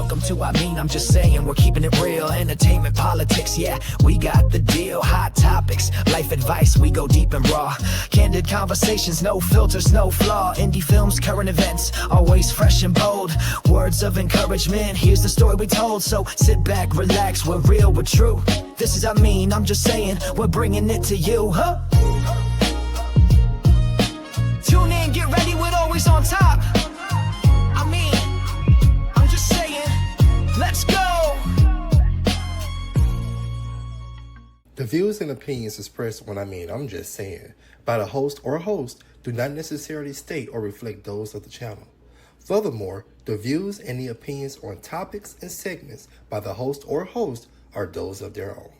Welcome to I'm just saying, we're keeping it real. Entertainment, politics, yeah, we got the deal. Hot topics, life advice, we go deep and raw. Candid conversations, no filters, no flaw. Indie films, current events, always fresh and bold. Words of encouragement, here's the story we told. So sit back, relax, we're real, we're true. This is I'm just saying, we're bringing it to you, huh? Tune in, get ready, we're always on top. I'm just saying, let's go. The views and opinions expressed when I'm just saying by the host or host do not necessarily state or reflect those of the channel. Furthermore, the views and the opinions on topics and segments by the host or host are those of their own.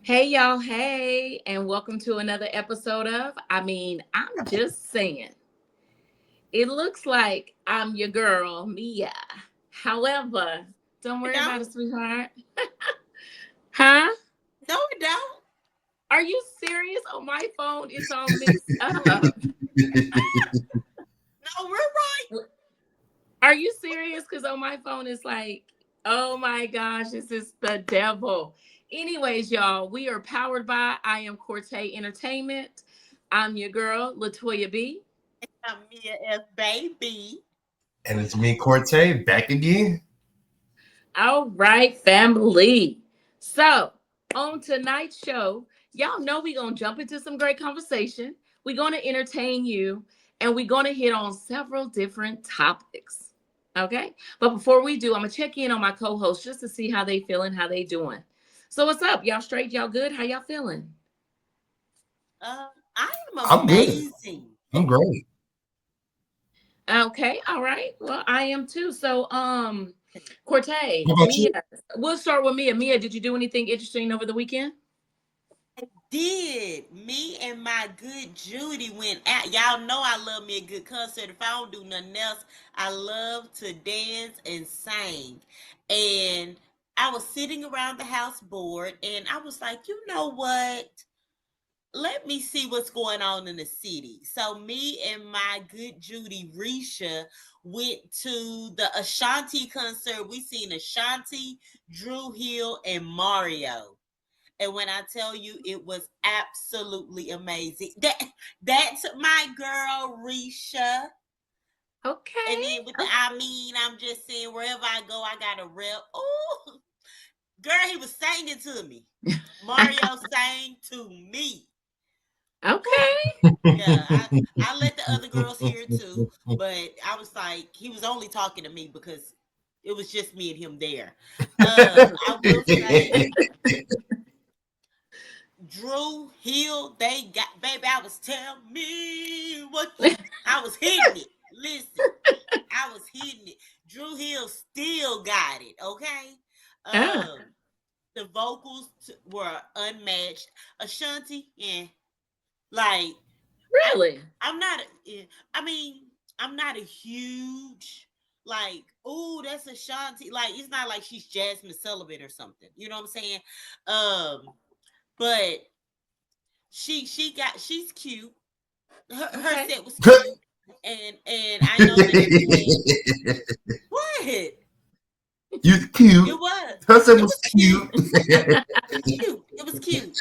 Hey y'all, hey, and welcome to another episode of I'm just saying. It looks like I'm your girl, Mia. However, don't worry about it, sweetheart. Huh? No, it don't. Are you serious? On my phone, it's all mixed up. No, we're right. Are you serious? Because on my phone, it's like, oh my gosh, this is the devil. Anyways, y'all, we are powered by I Am Corte Entertainment. I'm your girl, Latoya B. I'm Mia F. Baby. And it's me, Corte, back again. All right, family. So, on tonight's show, y'all know we're going to jump into some great conversation. We're going to entertain you, and we're going to hit on several different topics. Okay? But before we do, I'm going to check in on my co-hosts just to see how they feeling, how they doing. So what's up? Y'all straight? Y'all good? How y'all feeling? I'm amazing. I'm great. Okay, all right. Well, I am too. So, Corte, Mia, we'll start with Mia. Mia, did you do anything interesting over the weekend? I did. Me and my good Judy went out. Y'all know I love me a good concert. If I don't do nothing else, I love to dance and sing. And I was sitting around the house bored, and I was like, you know what? Let me see what's going on in the city. So me and my good Judy Risha went to the Ashanti concert. We seen Ashanti, Drew Hill, and Mario. And when I tell you, it was absolutely amazing. That's my girl Risha. Okay. And then with the I'm just saying, wherever I go, I got a rep. Oh, girl, he was singing to me. Mario sang to me. Okay. Yeah, I let the other girls hear it too, but I was like, he was only talking to me because it was just me and him there. I will say, Drew Hill, they got, baby, I was telling me what I was hitting it. Listen, I was hitting it. Drew Hill still got it, okay? The vocals were unmatched. Ashanti, yeah. Like, really? I'm not a huge, like, oh, that's Ashanti. Like, it's not like she's Jasmine Sullivan or something. You know what I'm saying? But she's cute. Her set was cute. And I know that what? You cute. It was. Her set was cute. It was cute.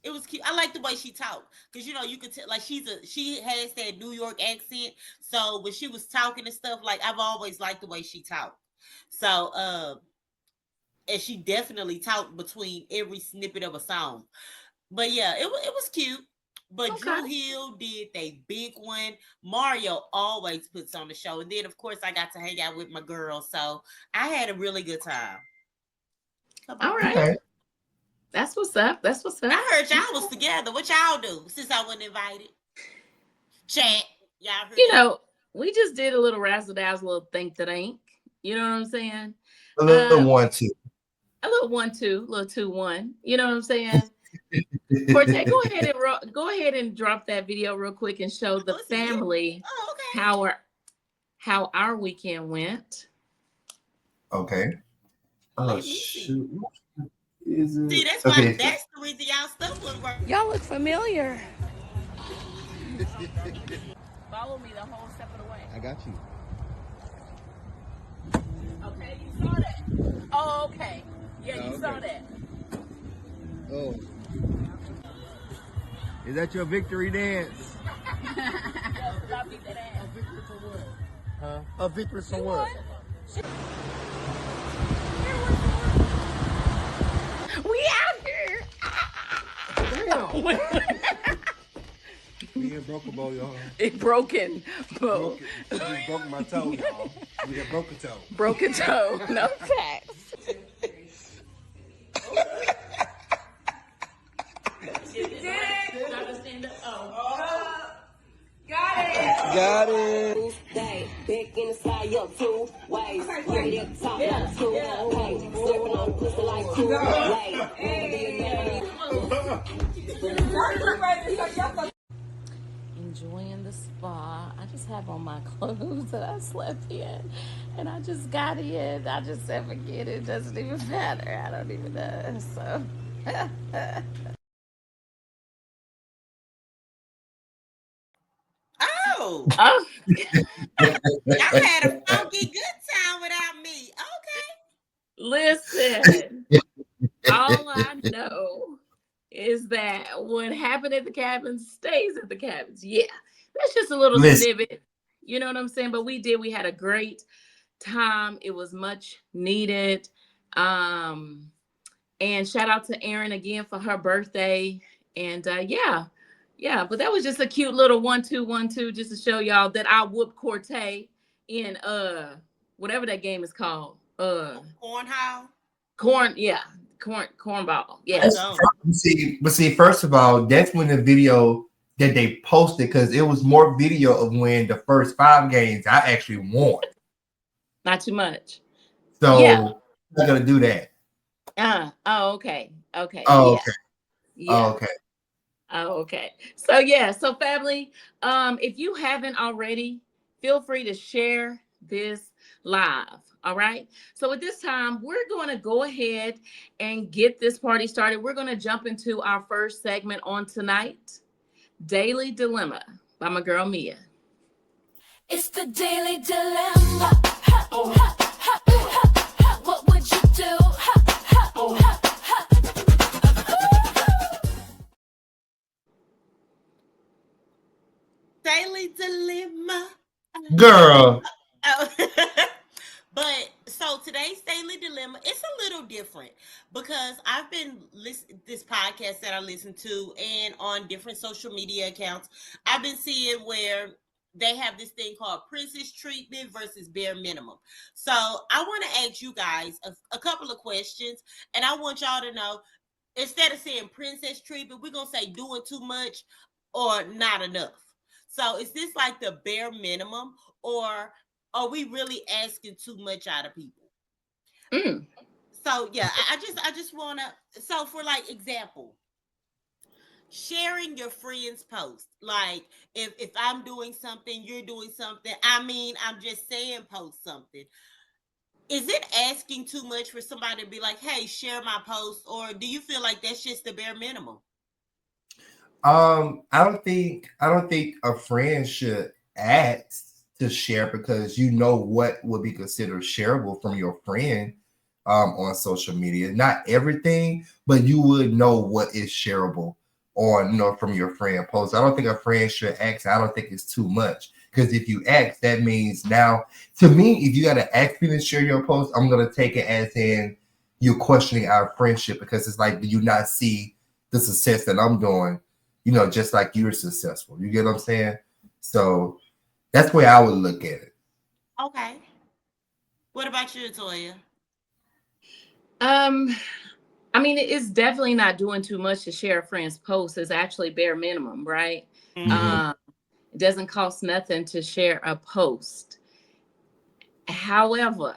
It was cute. I like the way she talked because you could tell like she has that New York accent. So when she was talking and stuff, like I've always liked the way she talked. So and she definitely talked between every snippet of a song. But yeah, it was cute. But okay. Drew Hill did a big one. Mario always puts on the show, and then of course I got to hang out with my girls, so I had a really good time. All right. Okay. That's what's up. That's what's up. I heard y'all was together. What y'all do since I wasn't invited? Chat. Y'all heard that? We just did a little razzle dazzle, little think that ain't. You know what I'm saying? A little 1-2. A little 1-2, little 2-1. You know what I'm saying? Corte, go ahead and drop that video real quick and show the family how our weekend went. Okay. Oh shoot. See, that's why that's the reason y'all stuff wouldn't work. Y'all look familiar. Follow me the whole step of the way. I got you. Okay, you saw that. Oh, okay. Yeah, you saw that. Oh. Is that your victory dance? Huh? A victory for what? We out here. Damn. We ain't broke a bow, y'all. It broken. Bro. Broke it. She just broke my toe, y'all. We just broke a toe. Broken toe. No facts. Got it. Day, back in the sky up 2 ways. Ready at the top like 2 ways. Slipping on the pussy like 2 ways. Enjoying the spa. I just have on my clothes that I slept in, and I just got in. I just said, forget it. Doesn't even matter. I don't even know. So. Oh, Oh, y'all had a funky good time without me. Okay. listen. All I know is that what happened at the cabins stays at the cabins. Yeah, that's just a little Listen. snippet. You know what I'm saying? But we had a great time. It was much needed. And shout out to Erin again for her birthday. And yeah. But that was just a cute little 1-2-1-2 just to show y'all that I whooped Cortez in whatever that game is called. Cornhole. Cornball. Yeah. That's, Done. but see, first of all, that's when the video that they posted, because it was more video of when the first 5 games I actually won. Not too much. So Yeah. I'm not gonna do that. Oh, okay. Okay. Oh, Yeah. okay. Yeah. Oh, okay. Oh, okay. So family, if you haven't already, feel free to share this live. All right. So at this time, we're going to go ahead and get this party started. We're going to jump into our first segment on tonight, Daily Dilemma by my girl Mia. It's the Daily Dilemma. What would you do? Daily dilemma. Girl. Oh. But so today's daily dilemma, it's a little different because I've been this podcast that I listen to and on different social media accounts, I've been seeing where they have this thing called princess treatment versus bare minimum. So I want to ask you guys a couple of questions, and I want y'all to know, instead of saying princess treatment, we're gonna say doing too much or not enough. So is this like the bare minimum, or are we really asking too much out of people? Mm. So yeah, I just wanna, so for like example, sharing your friend's post. Like if I'm doing something, you're doing something. I mean, I'm just saying post something. Is it asking too much for somebody to be like, hey, share my post? Or do you feel like that's just the bare minimum? I don't think a friend should ask to share, because you know what would be considered shareable from your friend on social media. Not everything, but you would know what is shareable on, from your friend post. I don't think a friend should ask. I don't think it's too much, because if you ask, that means now, to me, if you got to ask me to share your post, I'm gonna take it as in you're questioning our friendship, because it's like, do you not see the success that I'm doing? Just like you're successful. You get what I'm saying? So that's the way I would look at it. Okay. What about you, Toya? I mean, it's definitely not doing too much to share a friend's post. It's actually bare minimum, right? Mhm. It doesn't cost nothing to share a post. However,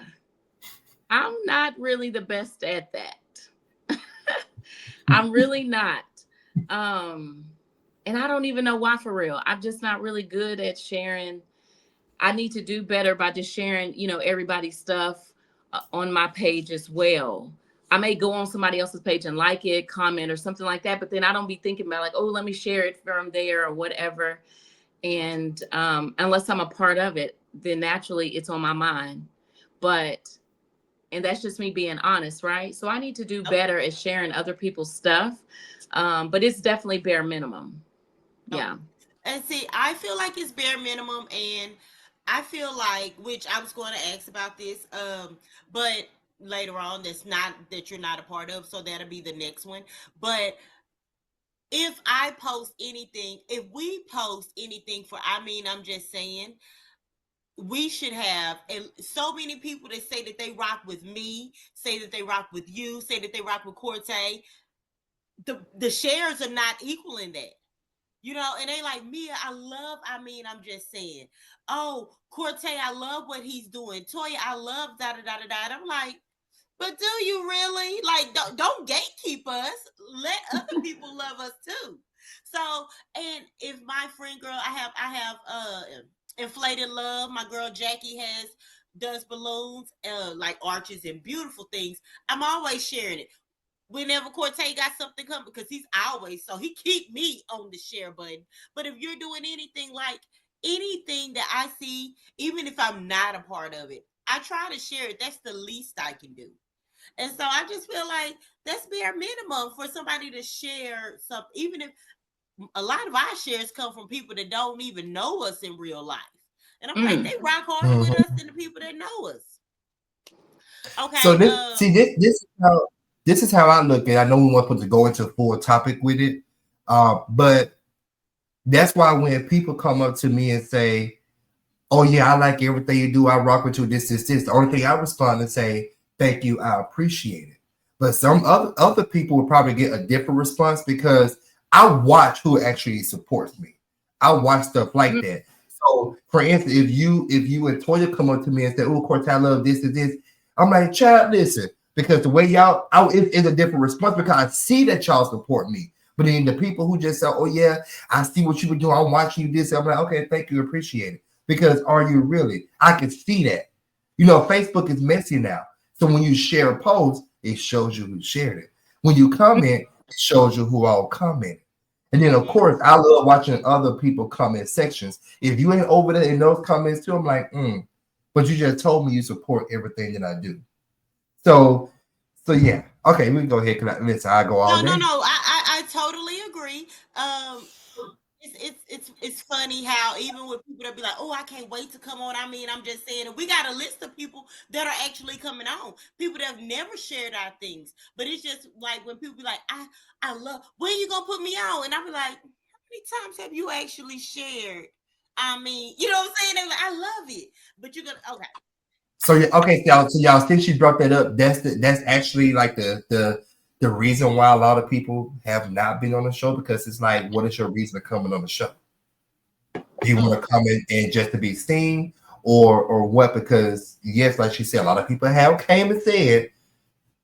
I'm not really the best at that. I'm really not. And I don't even know why, for real. I'm just not really good at sharing. I need to do better by just sharing, everybody's stuff on my page as well. I may go on somebody else's page and like it, comment or something like that, but then I don't be thinking about like, oh, let me share it from there or whatever. And unless I'm a part of it, then naturally it's on my mind. But And that's just me being honest, right? So I need to do Okay. better at sharing other people's stuff. But it's definitely bare minimum. Okay. Yeah. And see, I feel like it's bare minimum, and I feel like, which I was going to ask about this, but later on, that's not that you're not a part of, so that'll be the next one. But if I post anything, if we post anything for, I mean, I'm just saying, we should have, and so many people that say that they rock with me, say that they rock with you, say that they rock with Corte. The shares are not equaling that. You know, and they like, Mia, I mean, I'm just saying, oh, Corte, I love what he's doing. Toya, I love da da da da da. I'm like, but do you really? Like, don't gatekeep us. Let other people love us too. So, and if my friend girl, I have inflated love. My girl Jackie does balloons, like arches and beautiful things. I'm always sharing it whenever Corte got something coming, because he's always, so he keep me on the share button. But if you're doing anything, like anything that I see, even if I'm not a part of it, I try to share it. That's the least I can do. And so I just feel like that's bare minimum for somebody to share something, even if a lot of our shares come from people that don't even know us in real life. And I'm like, Mm. they rock harder with us Mhm. than the people that know us. So Okay, this is how I look at it. I know we want to go into a full topic with it, but that's why when people come up to me and say, "Oh yeah, I like everything you do. I rock with you. This." The only thing I respond and say, "Thank you. I appreciate it." But some other people would probably get a different response because I watch who actually supports me. I watch stuff like Mm. that. So, for instance, if you and Toya come up to me and say, "Oh, Cortez, I love this and this," I'm like, "Child, listen," because the way it's a different response because I see that y'all support me. But then the people who just say, "Oh yeah, I see what you were doing. I'm watching you this," I'm like, "Okay, thank you, appreciate it." Because are you really? I can see that. You know, Facebook is messy now. So when you share a post, it shows you who shared it. When you comment, it shows you who all commented. And then, of mm-hmm. course, I love watching other people comment sections. If you ain't over there in those comments too, I'm like, but you just told me you support everything that I do. So, so yeah. Okay, we can go ahead. Listen, I go all No, no, day. no. I totally agree. It's funny how even with people that be like, oh, I can't wait to come on. I mean, I'm just saying, and we got a list of people that are actually coming on. People that have never shared our things, but it's just like when people be like, I love. When you gonna put me on? And I be like, how many times have you actually shared? I mean, you know what I'm saying? They're like, I love it, but you're gonna okay. So yeah, okay, y'all. Since you brought that up, that's actually like the reason why a lot of people have not been on the show because it's like, what is your reason of coming on the show? Do you want Oh, to come in and just to be seen, or what? Because yes, like she said, a lot of people have came and said,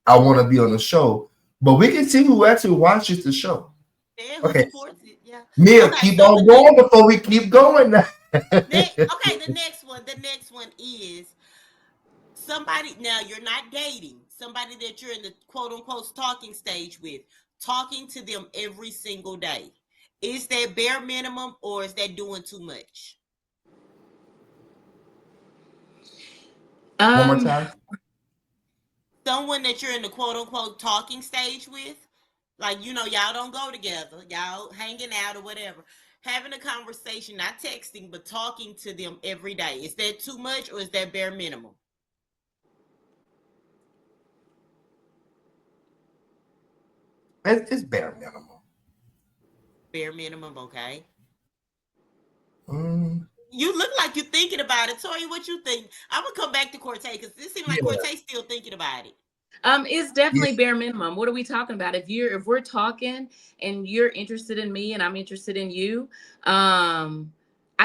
"I want to be on the show," but we can see who actually watches the show. yeah, who Okay, supports it? Yeah. Mia, Okay, keep so on going before we keep going. okay, the next one is somebody. Now you're not dating somebody that you're in the quote unquote talking stage with, talking to them every single day. Is that bare minimum or is that doing too much? One more Um, time. Someone that you're in the quote unquote talking stage with, like, y'all don't go together, y'all hanging out or whatever, having a conversation, not texting, but talking to them every day. Is that too much or is that bare minimum? It's bare minimum. Bare minimum, okay. Mm, You look like you're thinking about it. Tori, what you think? I'm gonna come back to Cortez because it seems like yeah, Cortez still thinking about it. it's definitely yes. bare minimum. What are we talking about? If we're talking and you're interested in me and I'm interested in you, I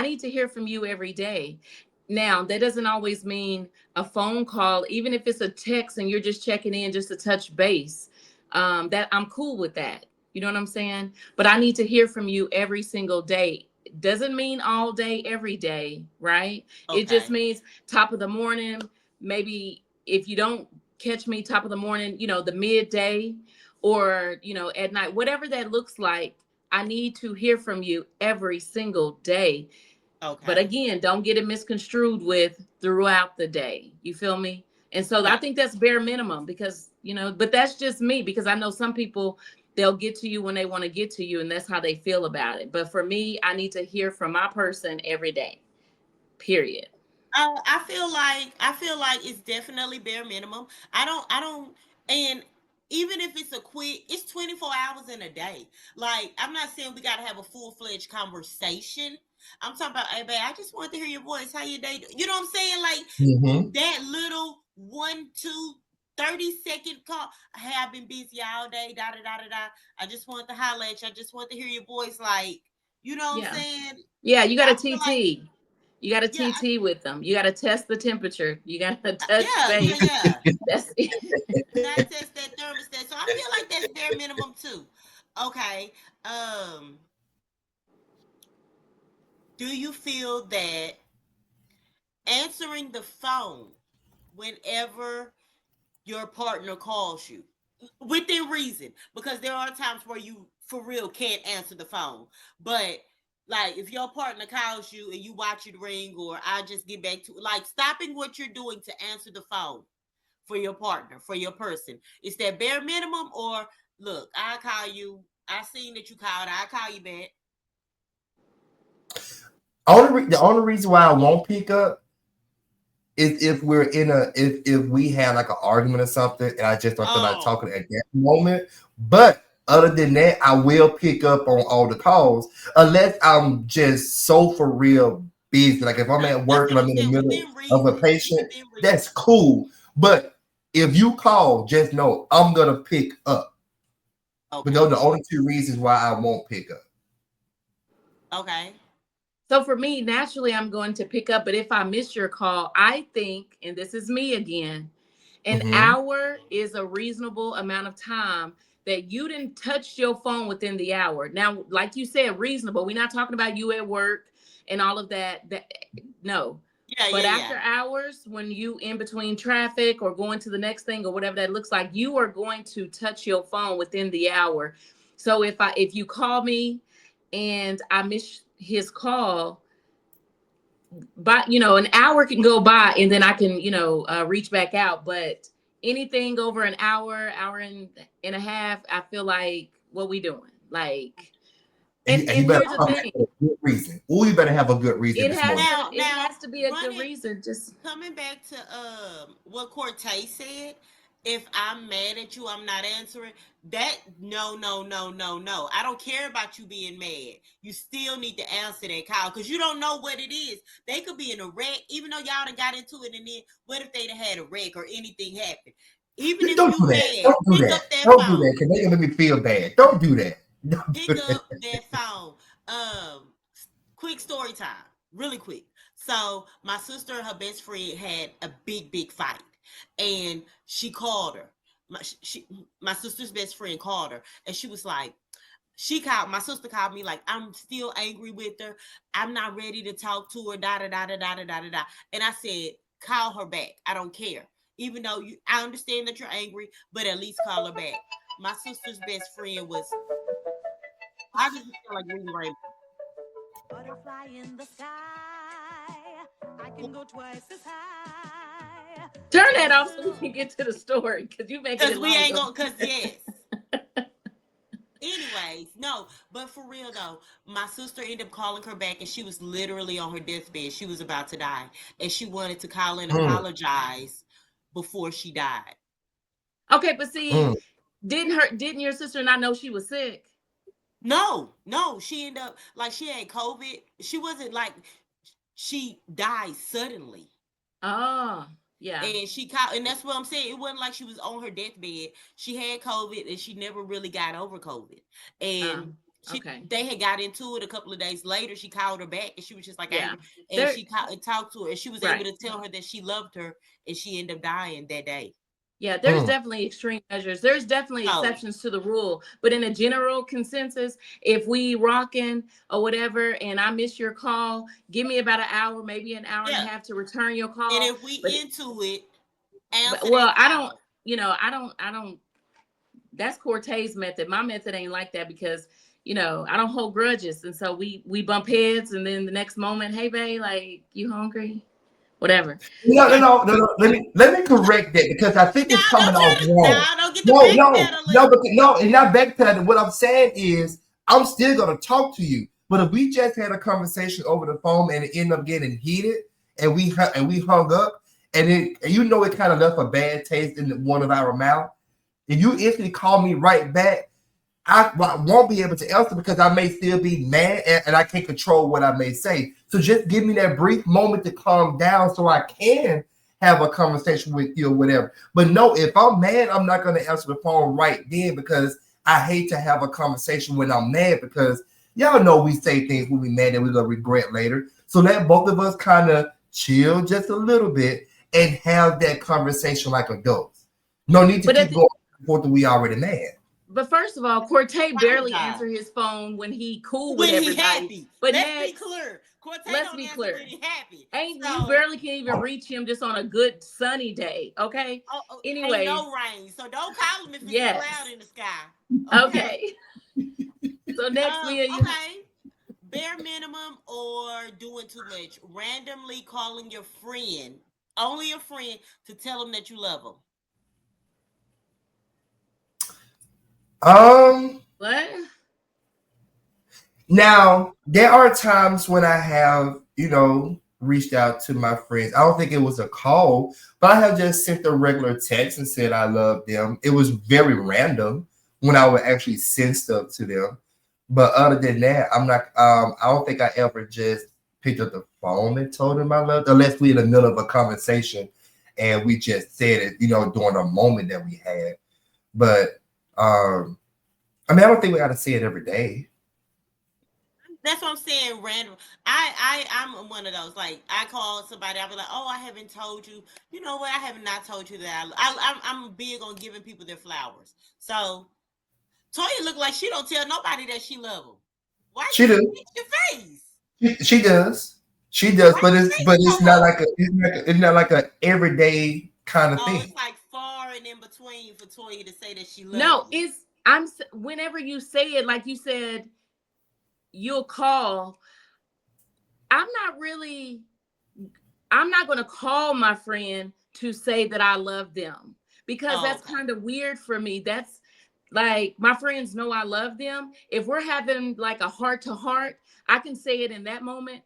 need to hear from you every day. Now, that doesn't always mean a phone call, even if it's a text and you're just checking in just to touch base. That I'm cool with that. You know what I'm saying? But I need to hear from you every single day. Doesn't mean all day, every day, right? It just Okay, means top of the morning, maybe if you don't catch me top of the morning, the midday or, at night, whatever that looks like. I need to hear from you every single day. But okay, again, don't get it misconstrued with throughout the day. You feel me? And so I Right. think that's bare minimum because, but that's just me because I know some people, they'll get to you when they want to get to you and that's how they feel about it. But for me, I need to hear from my person every day, period. I feel like it's definitely bare minimum. I don't, and even if it's a quick, it's 24 hours in a day. Like, I'm not saying we gotta have a full-fledged conversation. I'm talking about, hey babe, I just want to hear your voice. How your day? You know what I'm saying? Like Mm-hmm. that little 30-second call. Hey, I've been busy all day. Da da da da da. I just want to holler at you. I just want to hear your voice. Like, you know what I'm Yeah. saying? Yeah. You got a I feel like, TT. You got to yeah, TT with them. You got to test the temperature. You got to touch yeah, yeah, base. yeah. That's it. That test that thermostat. So I feel like that's bare minimum too. Okay. Um, do you feel that answering the phone whenever your partner calls you within reason, because there are times where you for real can't answer the phone, but like if your partner calls you and you watch it ring, or I just get back to like stopping what you're doing to answer the phone for your partner, for your person, is that bare minimum, or look, I call you, I seen that you called, I call you back? The only reason why I won't pick up is if we're in if we have like an argument or something, and I just don't feel like Oh, talking at that moment. But other than that, I will pick up on all the calls unless I'm just so for real busy. Like if I'm right. at That's work and what I'm I'm in the saying. middle Within of a reason. patient, Within that's reason. cool. But if you call, just know I'm gonna pick up. But those Okay. are the only two reasons why I won't pick up. Okay. So for me, naturally, I'm going to pick up. But if I miss your call, I think, and this is me again, an Mm-hmm. hour is a reasonable amount of time that you didn't touch your phone within the hour. Now, like you said, reasonable. We're not talking about you at work and all of that. No. Yeah, But yeah, yeah. after hours, when you in between traffic or going to the next thing or whatever that looks like, you are going to touch your phone within the hour. So if you call me and I miss his call, but an hour can go by and then I can reach back out, but anything over an hour and a half, I feel like what we doing, like, And and you better here's the come back thing. with a good reason. Oh, you better have a good reason it this has morning. to Now, it now, has to be a good running, reason. Just coming back to what Cortez said. If I'm mad at you, I'm not answering. That no, no, no, no, no. I don't care about you being mad. You still need to answer that call because you don't know what it is. They could be in a wreck, even though y'all done got into it, and then what if they'd have had a wreck or anything happened? Even if Don't do you that. mad, Don't do pick that. up that Don't do that phone. because they're gonna make me feel bad. Don't do that. Don't do Pick that. up that phone. Quick story time, really quick. So my sister and her best friend had a big fight, and she called her. My sister's best friend called her, and she was like, she called my sister called me like, I'm still angry with her. I'm not ready to talk to her. Da da da da da da da da. And I said, call her back. I don't care. Even though I understand that you're angry, but at least call her back. My sister's best friend was. I just feel like reading rainbow. Butterfly in the sky. I can go twice as high. turn that Just off a so we can get to the story because you making Cause it we ain't longer. gonna. Cause yes. Anyways, no, but for real though, my sister ended up calling her back, and she was literally on her deathbed. She was about to die, and she wanted to call and Mm, apologize before she died. Okay, but see, mm. didn't your sister not know she was sick? No, no, she ended up like she had COVID. She wasn't like she died suddenly. Oh, yeah. And she called, and that's what I'm saying. It wasn't like she was on her deathbed. She had COVID, and she never really got over COVID. And Okay. they had got into it a couple of days later. She called her back, and she was just like Yeah. angry. And There she called and talked to her, and she was able right. to tell her that she loved her, and she ended up dying that day. Yeah, there's Mm. definitely extreme measures. There's definitely So exceptions to the rule, but in a general consensus, if we rocking or whatever, and I miss your call, give me about an hour, maybe an hour and a yeah, half to return your and call. if we But, into it, answer that well, I don't, call. I don't. That's Cortez method. My method ain't like that because I don't hold grudges, and so we bump heads, and then the next moment, hey babe, like you hungry? whatever. No. Let me correct that because I think Now it's coming don't off try to, wrong. now don't get the backpedaling. Because no, and not backpedaling. What I'm saying is, I'm still gonna talk to you. But if we just had a conversation over the phone and it ended up getting heated, and we hung up, and it kind of left a bad taste in one of our mouth, and you instantly call me right back, I won't be able to answer because I may still be mad and I can't control what I may say. So just give me that brief moment to calm down so I can have a conversation with you or whatever. But no, if I'm mad, I'm not going to answer the phone right then because I hate to have a conversation when I'm mad because y'all know we say things when we're mad that we're going to regret later. So let both of us kind of chill just a little bit and have that conversation like adults. No need to keep going forth that we already mad. But first of all, Cortez barely answer his phone when he cool with everybody. Happy. But let's be clear. Cortez don't answer when he happy. You barely can even reach him just on a good sunny day. Okay. Anyway, ain't no rain, so don't call him if it's cloud in the sky. Okay. So next, Leah, okay. Bare minimum or doing too much? Randomly calling your friend, only a friend, to tell them that you love them. What? Now, there are times when I have, reached out to my friends. I don't think it was a call, but I have just sent a regular text and said I love them. It was very random when I would actually send stuff to them. But other than that, I'm not, I don't think I ever just picked up the phone and told them I love them, unless we're in the middle of a conversation and we just said it, during a moment that we had. But, I don't think we got to say it every day. That's what I'm saying. Random. I'm one of those. Like I call somebody. I'll be like, "Oh, I haven't told you. You know what? I have not told you that. I'm big on giving people their flowers. So Toya look like she don't tell nobody that she love them. Why she does? Your face. She does. She does. But it's not like a everyday kind of thing. It's like far and in between for Toya to say that she loves. No, whenever you say it, like you said, you'll call. I'm not going to call my friend to say that I love them because that's kind of weird for me. That's like my friends know I love them. If we're having like a heart to heart, I can say it in that moment.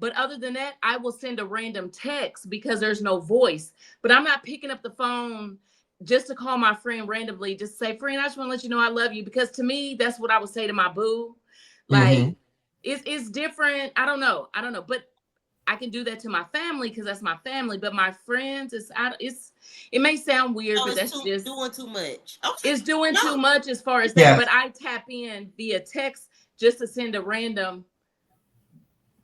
But other than that, I will send a random text because there's no voice. But I'm not picking up the phone just to call my friend randomly. Just say, friend, I just want to let you know I love you. Because to me, that's what I would say to my boo. Like, it's different. I don't know. But I can do that to my family because that's my family. But my friends, it may sound weird, but that's just doing too much. Okay. It's doing too much as far as that. But I tap in via text just to send a random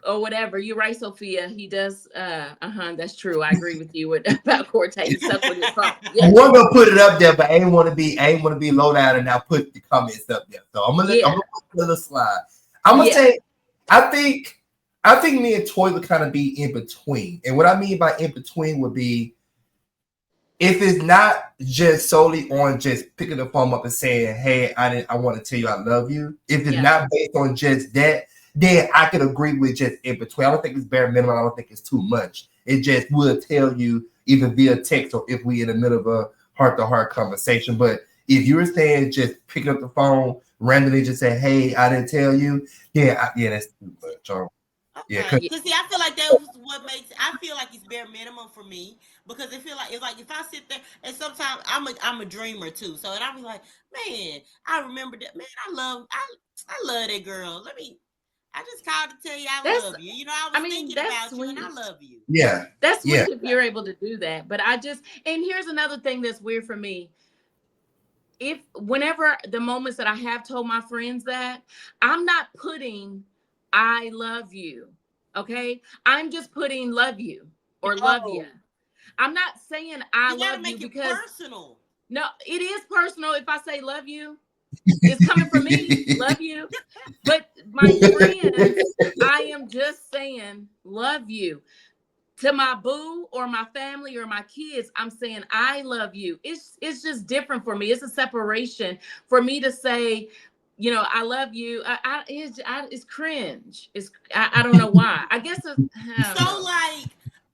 or whatever. You're right, Sophia. He does. That's true. I agree with you about Cortez. He sucks with his phone. Yes. I want to put it up there, but I ain't want to be low down and now put the comments up there. So I'm gonna put a slide. I'm gonna say, I think me and Toy would kind of be in between. And what I mean by in between would be if it's not just solely on just picking the phone up and saying, hey, I want to tell you I love you. If it's not based on just that, then I could agree with just in between. I don't think it's bare minimum. I don't think it's too much. It just will tell you either via text or if we in the middle of a heart-to-heart conversation. But if you're saying just picking up the phone randomly, just say, hey, I didn't tell you. That's too much. Because see, I feel like that was what makes. I feel like it's bare minimum for me because it feel like it's like if I sit there and sometimes I'm a dreamer too. So and I'll be like, man, I remember that. Man, I love that girl. I just called to tell you I love you. You know, I was thinking about you and I love you. Yeah, that's sweet if you're able to do that. But and here's another thing that's weird for me. Whenever the moments that I have told my friends that, I'm not putting I love you. Okay. I'm just putting love you or love you. I'm not saying I love you because personal. No, it is personal. If I say love you, it's coming from me. Love you. But my friends, I am just saying love you. To my boo or my family or my kids, I'm saying I love you. It's just different for me. It's a separation for me to say, I love you. It's cringe. I don't know why. I guess so like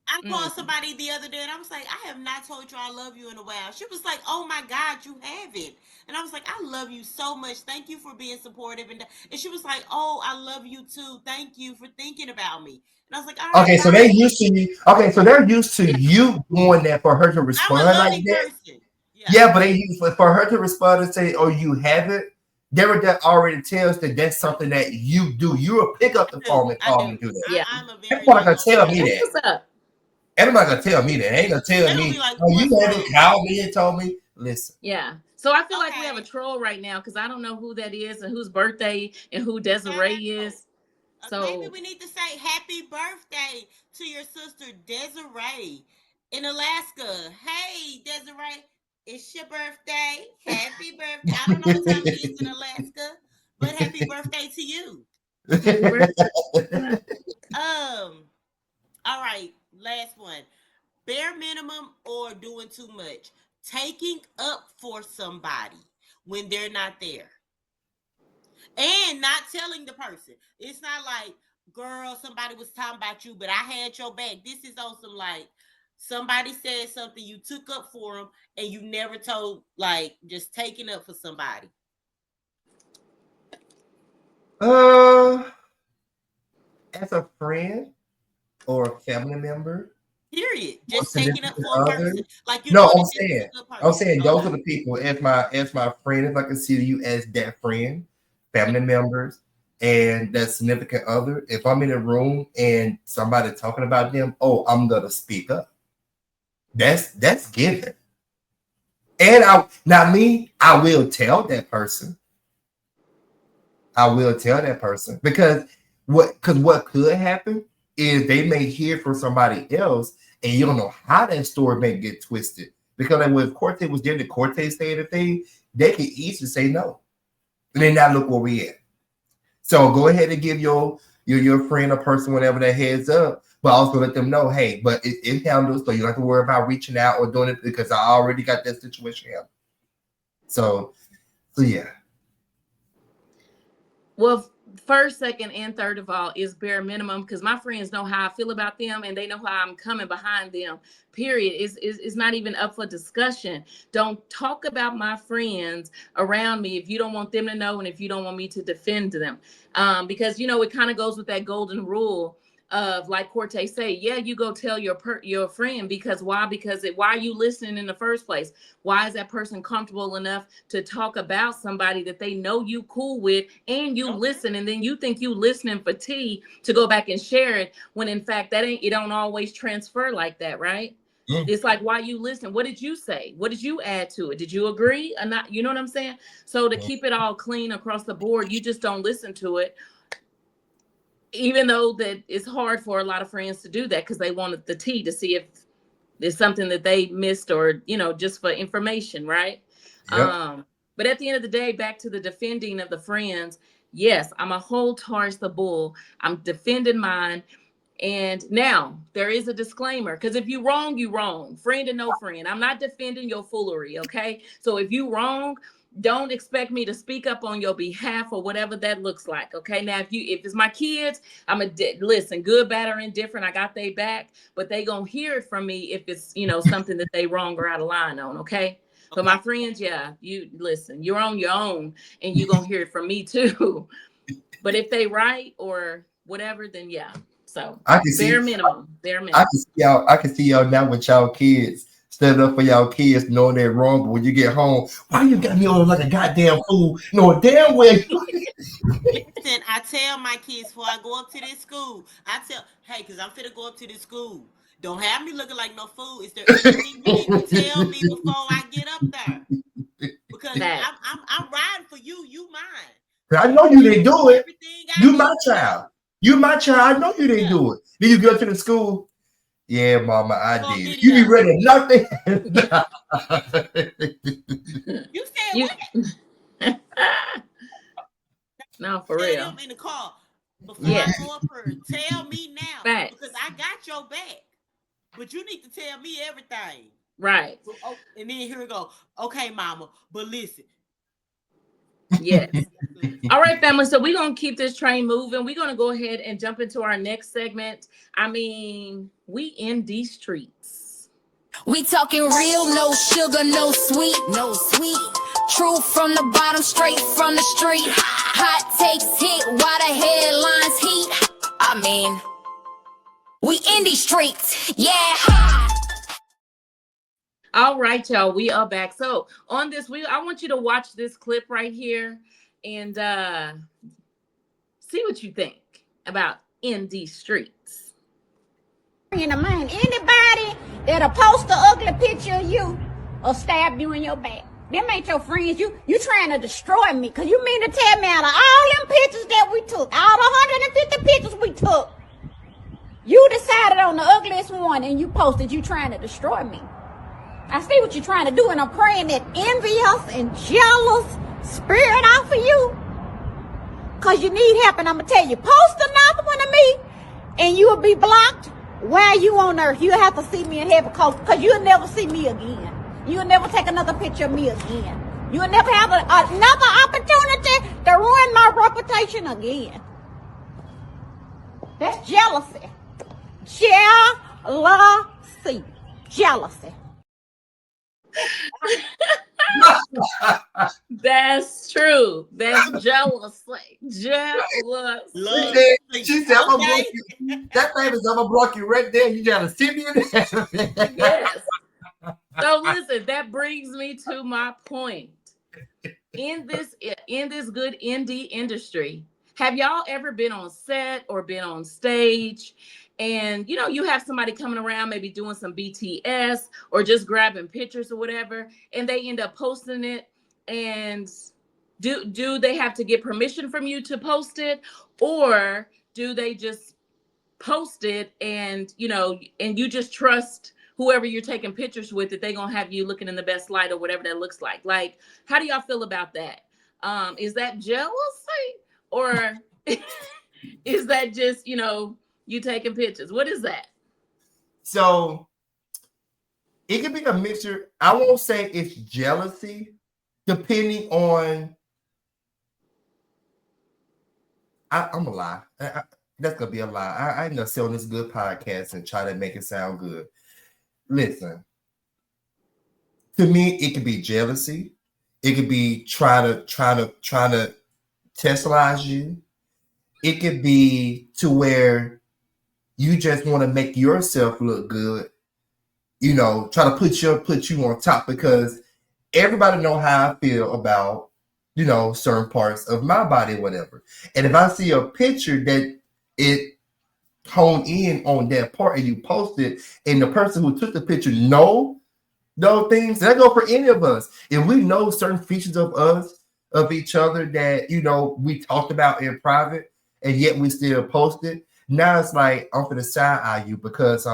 I called somebody the other day and I was like, I have not told you I love you in a while. She was like, oh my God, you haven't. And I was like, I love you so much. Thank you for being supportive. And she was like, oh, I love you too. Thank you for thinking about me. And I was like, all right, Okay, so they bye. used to you. Okay, so they're used to you doing that for her to I'm a respond like loving that. person. Yeah. Yeah, but they use for her to respond and say, "Oh, you haven't." That already tells that that's something that you do. You will pick up the phone and I call do. and do that. Yeah. I'm a That's very not gonna tell me That's that. loving. what's up. Everybody gonna tell me that. They ain't gonna tell They're gonna be me, like, "Oh, what's you haven't wrong? called me and told me." Listen, Yeah. So I feel like we have a Okay. troll right now because I don't know who that is and whose birthday and who Desiree Child. is. Maybe So we need to say happy birthday to your sister Desiree in Alaska. Hey, Desiree, it's your birthday. Happy birthday. I don't know what time it is in Alaska, but happy birthday to you. happy birthday. All right, last one. Bare minimum or doing too much. Taking up for somebody when they're not there. And not telling the person. It's not like, girl, somebody was talking about you, but I had your back. This is also like somebody said something, you took up for them, and you never told, like, just taking up for somebody. uh, as a friend or a family member Period. or Just taking up significant for a other. person. Like you're No, doing it just for a good I'm person. saying those are Okay. the people as my friend. If I consider you as that friend, family members, and that significant other. If I'm in a room and somebody talking about them, oh, I'm gonna speak up. That's given. And I will tell that person. I will tell that person because what could happen is they may hear from somebody else and you don't know how that story may get twisted. Because like when Corte was there, the Corte saying the thing, they could easily say no. And then now look where we at. So go ahead and give your friend or person, whatever, that heads up, but also let them know, hey, but it handles, so you don't have to worry about reaching out or doing it because I already got that situation handled. So yeah. Well, first, second, and third of all is bare minimum because my friends know how I feel about them and they know how I'm coming behind them. Period. Is not even up for discussion. Don't talk about my friends around me if you don't want them to know and if you don't want me to defend them. Because it kind of goes with that golden rule of like Corte say, yeah, you go tell your friend because why? Why are you listening in the first place? Why is that person comfortable enough to talk about somebody that they know you cool with and you Okay. listen and then you think you listening for tea to go back and share it when in fact it don't always transfer like that, right? Mm. It's like, why you listen? What did you say? What did you add to it? Did you agree or not? You know what I'm saying? So to keep it all clean across the board, you just don't listen to it, even though that it's hard for a lot of friends to do that because they wanted the tea to see if there's something that they missed or just for information, right? Yep. But at the end of the day, back to the defending of the friends. Yes, I'm a whole Taurus the bull. I'm defending mine. And now there is a disclaimer because if you wrong, you wrong. Friend or no friend. I'm not defending your foolery. Okay. So if you wrong, don't expect me to speak up on your behalf or whatever that looks like. Okay. Now, if it's my kids, listen, good, bad, or indifferent. I got they back, but they gonna hear it from me if it's something that they wrong or out of line on. Okay. But Okay. my friends, yeah, you listen, you're on your own and you're gonna hear it from me too. But if they right or whatever, then yeah. So I can bare see minimum, bare I minimum. can see y'all. I can see y'all now with y'all kids standing up for y'all kids, knowing they're wrong. But when you get home, why you got me on like a goddamn fool? No damn well. Listen, I tell my kids before I go up to this school, I tell, hey, because I'm finna go up to this school. Don't have me looking like no fool. Is there anything you need to tell me before I get up there? Because That I'm riding for you. You mine. I So know you tell didn't me do it. everything I You my need to know. child. You my child. I know you didn't Yeah. do it. Then you go to the school. Yeah, mama, I For a did. You be video. ready nothing. You said you what? no for Tell real. them in the car before I Yes, go up here. Tell me now because facts. I got your back. But you need to tell me everything. Right. Oh, and then here we go. Okay, mama, but listen. Yes. All right, family. So we're gonna keep this train moving. We're gonna go ahead and jump into our next segment. I mean, we in these streets. We talking real, no sugar, no sweet, no sweet. True from the bottom, straight from the street. Hot takes hit while the headlines heat. I mean, we in these streets, yeah. All right, y'all. We are back. So on this, I want you to watch this clip right here and see what you think about in these streets. In the mind, anybody that'll post an ugly picture of you or stab you in your back. Them ain't your friends. You trying to destroy me. Cause you mean to tell me out of all them pictures that we took, all the 150 pictures we took, you decided on the ugliest one and you posted you trying to destroy me. I see what you're trying to do, and I'm praying that envious and jealous spirit off of you. Cause you need help, and I'm gonna tell you, post another one of me and you will be blocked while you on earth. You'll have to see me in heaven, cause you'll never see me again. You'll never take another picture of me again. You'll never have another opportunity to ruin my reputation again. That's jealousy. Jealousy. Jealousy. That's true. That's jealousy. Jealousy. She said, I'm gonna block you. That famous, I'm gonna block you right there. You gotta see me in there. Yes. So listen, that brings me to my point. In this good indie industry, have y'all ever been on set or been on stage and you have somebody coming around maybe doing some BTS or just grabbing pictures or whatever, and they end up posting it, and do they have to get permission from you to post it, or do they just post it and and you just trust whoever you're taking pictures with that they're gonna have you looking in the best light or whatever that looks like? Like, how do y'all feel about that? Is that jealousy, or is that just you taking pictures? What is that? So it could be a mixture. I won't say it's jealousy, depending on. I'm gonna lie. That's gonna be a lie. I ain't gonna sit on this good podcast and try to make it sound good. Listen, to me, it could be jealousy. It could be trying to testialize you. It could be to where you just want to make yourself look good. Try to put you on top, because everybody know how I feel about certain parts of my body, whatever. And if I see a picture that it hone in on that part and you post it, and the person who took the picture know those things, that go for any of us. If we know certain features of us, of each other that we talked about in private, and yet we still post it, now it's like I'm gonna side eye you because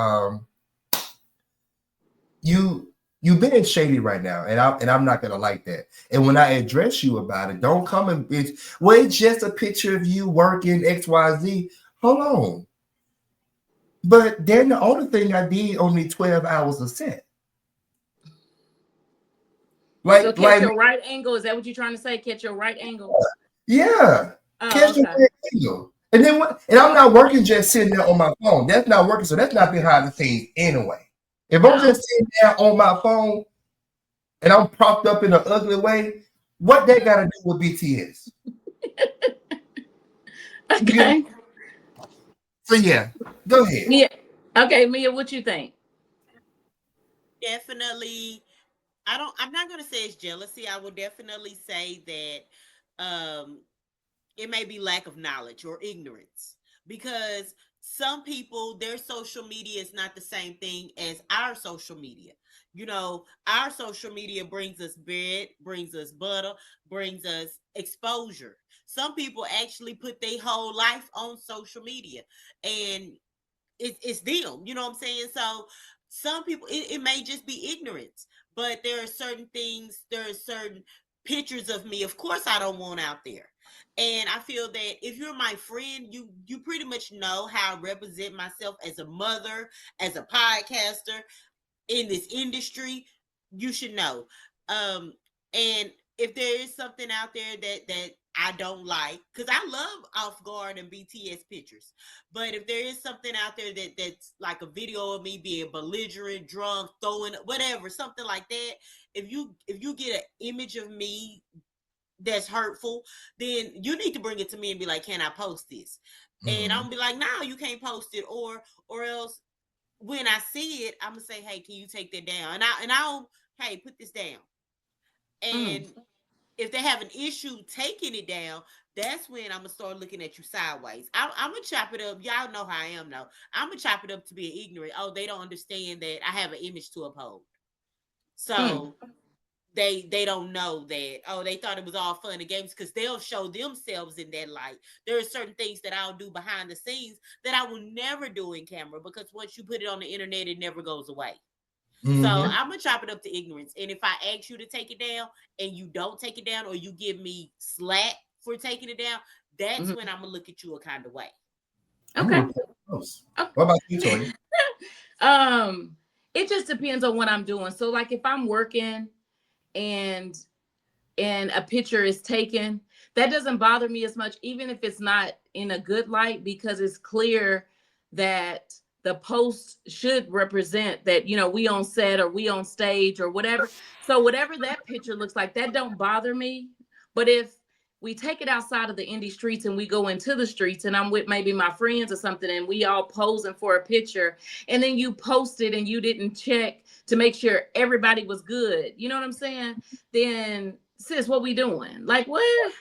you being shady right now, and I'm not gonna like that. And when I address you about it, don't come and bitch. Well, it's just a picture of you working XYZ. Hold on. But then the only thing I did only 12 hours of set. So catch your right angle. Is that what you're trying to say? Catch your right angle. Yeah. Catch your right angle. And then what? And I'm not working just sitting there on my phone. That's not working. So that's not behind the scenes anyway. If I'm just sitting there on my phone and I'm propped up in an ugly way, what that got to do with BTS? Okay. So yeah, go ahead. Mia. Okay, Mia, what you think? Definitely. I'm not gonna say it's jealousy. I would definitely say that it may be lack of knowledge or ignorance, because some people, their social media is not the same thing as our social media. Our social media brings us bread, brings us butter, brings us exposure. Some people actually put their whole life on social media, and it's them, you know what I'm saying? So some people, it may just be ignorance, but there are certain things, there are certain pictures of me, of course, I don't want out there. And I feel that if you're my friend, you pretty much know how I represent myself as a mother, as a podcaster in this industry. You should know. And if there is something out there that I don't like, because I love Off Guard and BTS pictures, but if there is something out there that's like a video of me being belligerent, drunk, throwing whatever, something like that, if you get an image of me that's hurtful, then you need to bring it to me and be like, can I post this? And I'm gonna be like, no, you can't post it, or else when I see it, I'm gonna say, hey, can you take that down? And I'll hey, put this down. And if they have an issue taking it down, that's when I'm gonna start looking at you sideways. I'm gonna chop it up. Y'all know how I am now. I'm gonna chop it up to be ignorant. Oh, they don't understand that I have an image to uphold. So they don't know that. Oh, they thought it was all fun and games because they'll show themselves in that light. There are certain things that I'll do behind the scenes that I will never do in camera, because once you put it on the internet, it never goes away. So I'm gonna chop it up to ignorance. And if I ask you to take it down and you don't take it down, or you give me slack for taking it down, that's when I'm gonna look at you a kind of way. Okay. What about you, Toya? It just depends on what I'm doing. So like if I'm working and a picture is taken, that doesn't bother me as much, even if it's not in a good light, because it's clear that the post should represent that, you know, we on set or we on stage or whatever. So whatever that picture looks like, that don't bother me. But if we take it outside of the indie streets and we go into the streets and I'm with maybe my friends or something and we all posing for a picture, and then you post it and you didn't check to make sure everybody was good, you know what I'm saying? Then sis, what we doing? Like what?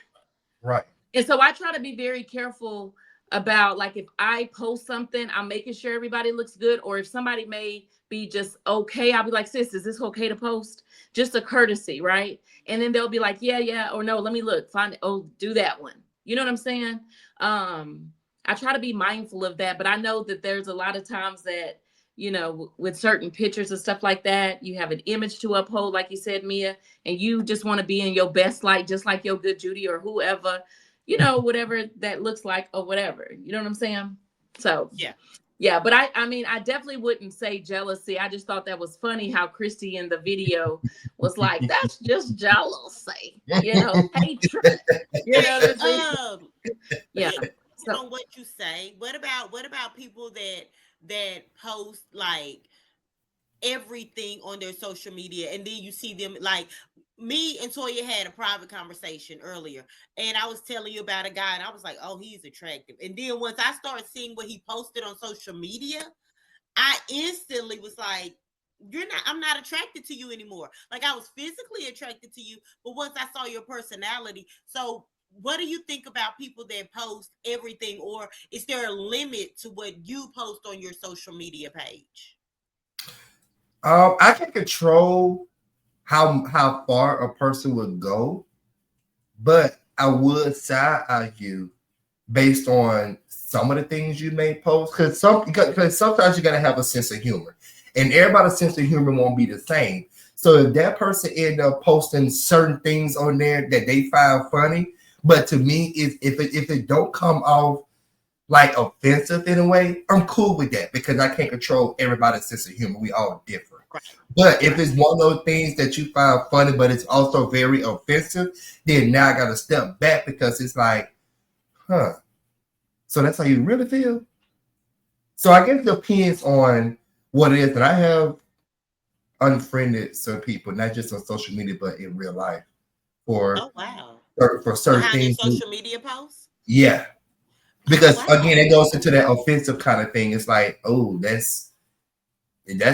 Right. And so I try to be very careful about, like, if I post something, I'm making sure everybody looks good. Or if somebody may be just okay, I'll be like, sis, is this okay to post? Just a courtesy, right? And then they'll be like, yeah, or no, let me look, find it. Oh, do that one. You know what I'm saying? I try to be mindful of that, but I know that there's a lot of times that, you know, with certain pictures and stuff like that, you have an image to uphold, like you said, Mia, and you just want to be in your best light, just like your good Judy or whoever, you know, whatever that looks like or whatever. You know what I'm saying? So yeah, but I mean, I definitely wouldn't say jealousy. I just thought that was funny how Christy in the video was like, that's just jealousy, you know, hatred. You know what I'm saying? Yeah. So on what you say, what about people that post like everything on their social media, and then you see them, like me and Toya had a private conversation earlier, and I was telling you about a guy, and I was like, oh, he's attractive. And then once I started seeing what he posted on social media, I instantly was like, I'm not attracted to you anymore. Like, I was physically attracted to you, but once I saw your personality. So what do you think about people that post everything, or is there a limit to what you post on your social media page? I can control how far a person would go, but I would side eye you based on some of the things you may post, because sometimes you gotta have a sense of humor, and everybody's sense of humor won't be the same. So if that person end up posting certain things on there that they find funny, but to me, if it don't come off like offensive in a way, I'm cool with that, because I can't control everybody's sense of humor. We all different. But if it's one of those things that you find funny, but it's also very offensive, then now I got to step back, because it's like, huh, so that's how you really feel? So I guess it depends on what it is. And I have unfriended some people, not just on social media, but in real life, for certain behind things. Their social media posts? Yeah. Because again, it goes into that offensive kind of thing. It's like, oh, that's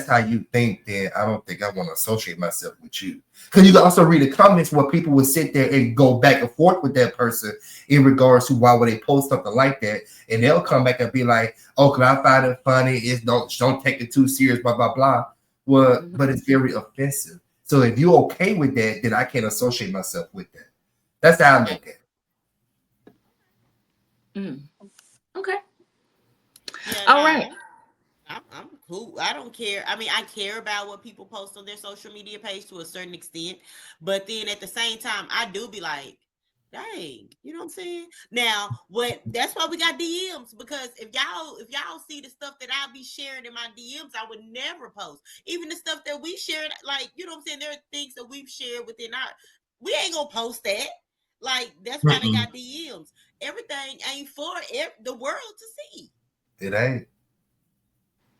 how you think, then I don't think I want to associate myself with you. Because you can also read the comments where people would sit there and go back and forth with that person in regards to why would they post something like that, and they'll come back and be like, "Oh, cause I find it funny. It's don't take it too serious." Blah blah blah. Well, but it's very offensive. So if you're okay with that, then I can't associate myself with that. That's how I look at it. Okay. Yeah, all right. I'm cool. I don't care. I mean, I care about what people post on their social media page to a certain extent, but then at the same time, I do be like, dang, you know what I'm saying? Now, that's why we got DMs, because if y'all see the stuff that I'll be sharing in my DMs, I would never post. Even the stuff that we shared, like, you know what I'm saying? There are things that we've shared within We ain't gonna post that. Like, that's why they got DMs. Everything ain't for the world to see. It ain't.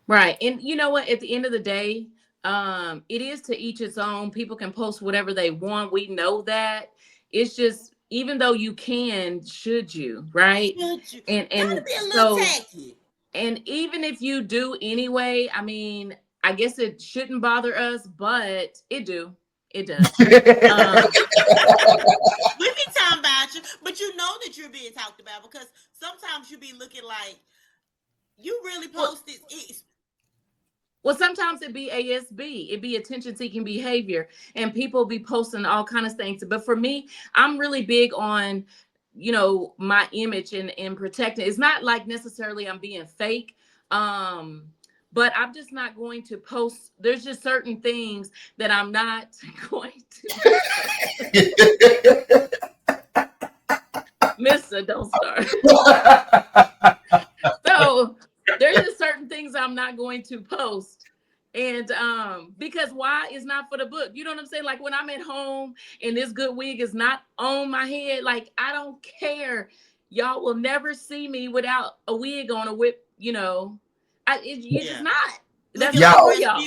Right. And you know what? At the end of the day, it is to each its own. People can post whatever they want. We know that. It's just, even though you can, should you, right? Should you? And Gotta be a little tacky. And even if you do anyway, I mean, I guess it shouldn't bother us, but it do. It does. We be talking about you, but you know that you're being talked about, because sometimes you be looking like you really posted. Well, sometimes it be ASB, it be attention seeking behavior, and people be posting all kind of things. But for me, I'm really big on, my image and protecting. It's not like necessarily I'm being fake. But I'm just not going to post. There's just certain things that I'm not going to. Mister, don't start. So there's just certain things I'm not going to post. And because why? It's not for the book. You know what I'm saying? Like when I'm at home and this good wig is not on my head, like I don't care. Y'all will never see me without a wig on, a whip, just not. That's not for y'all.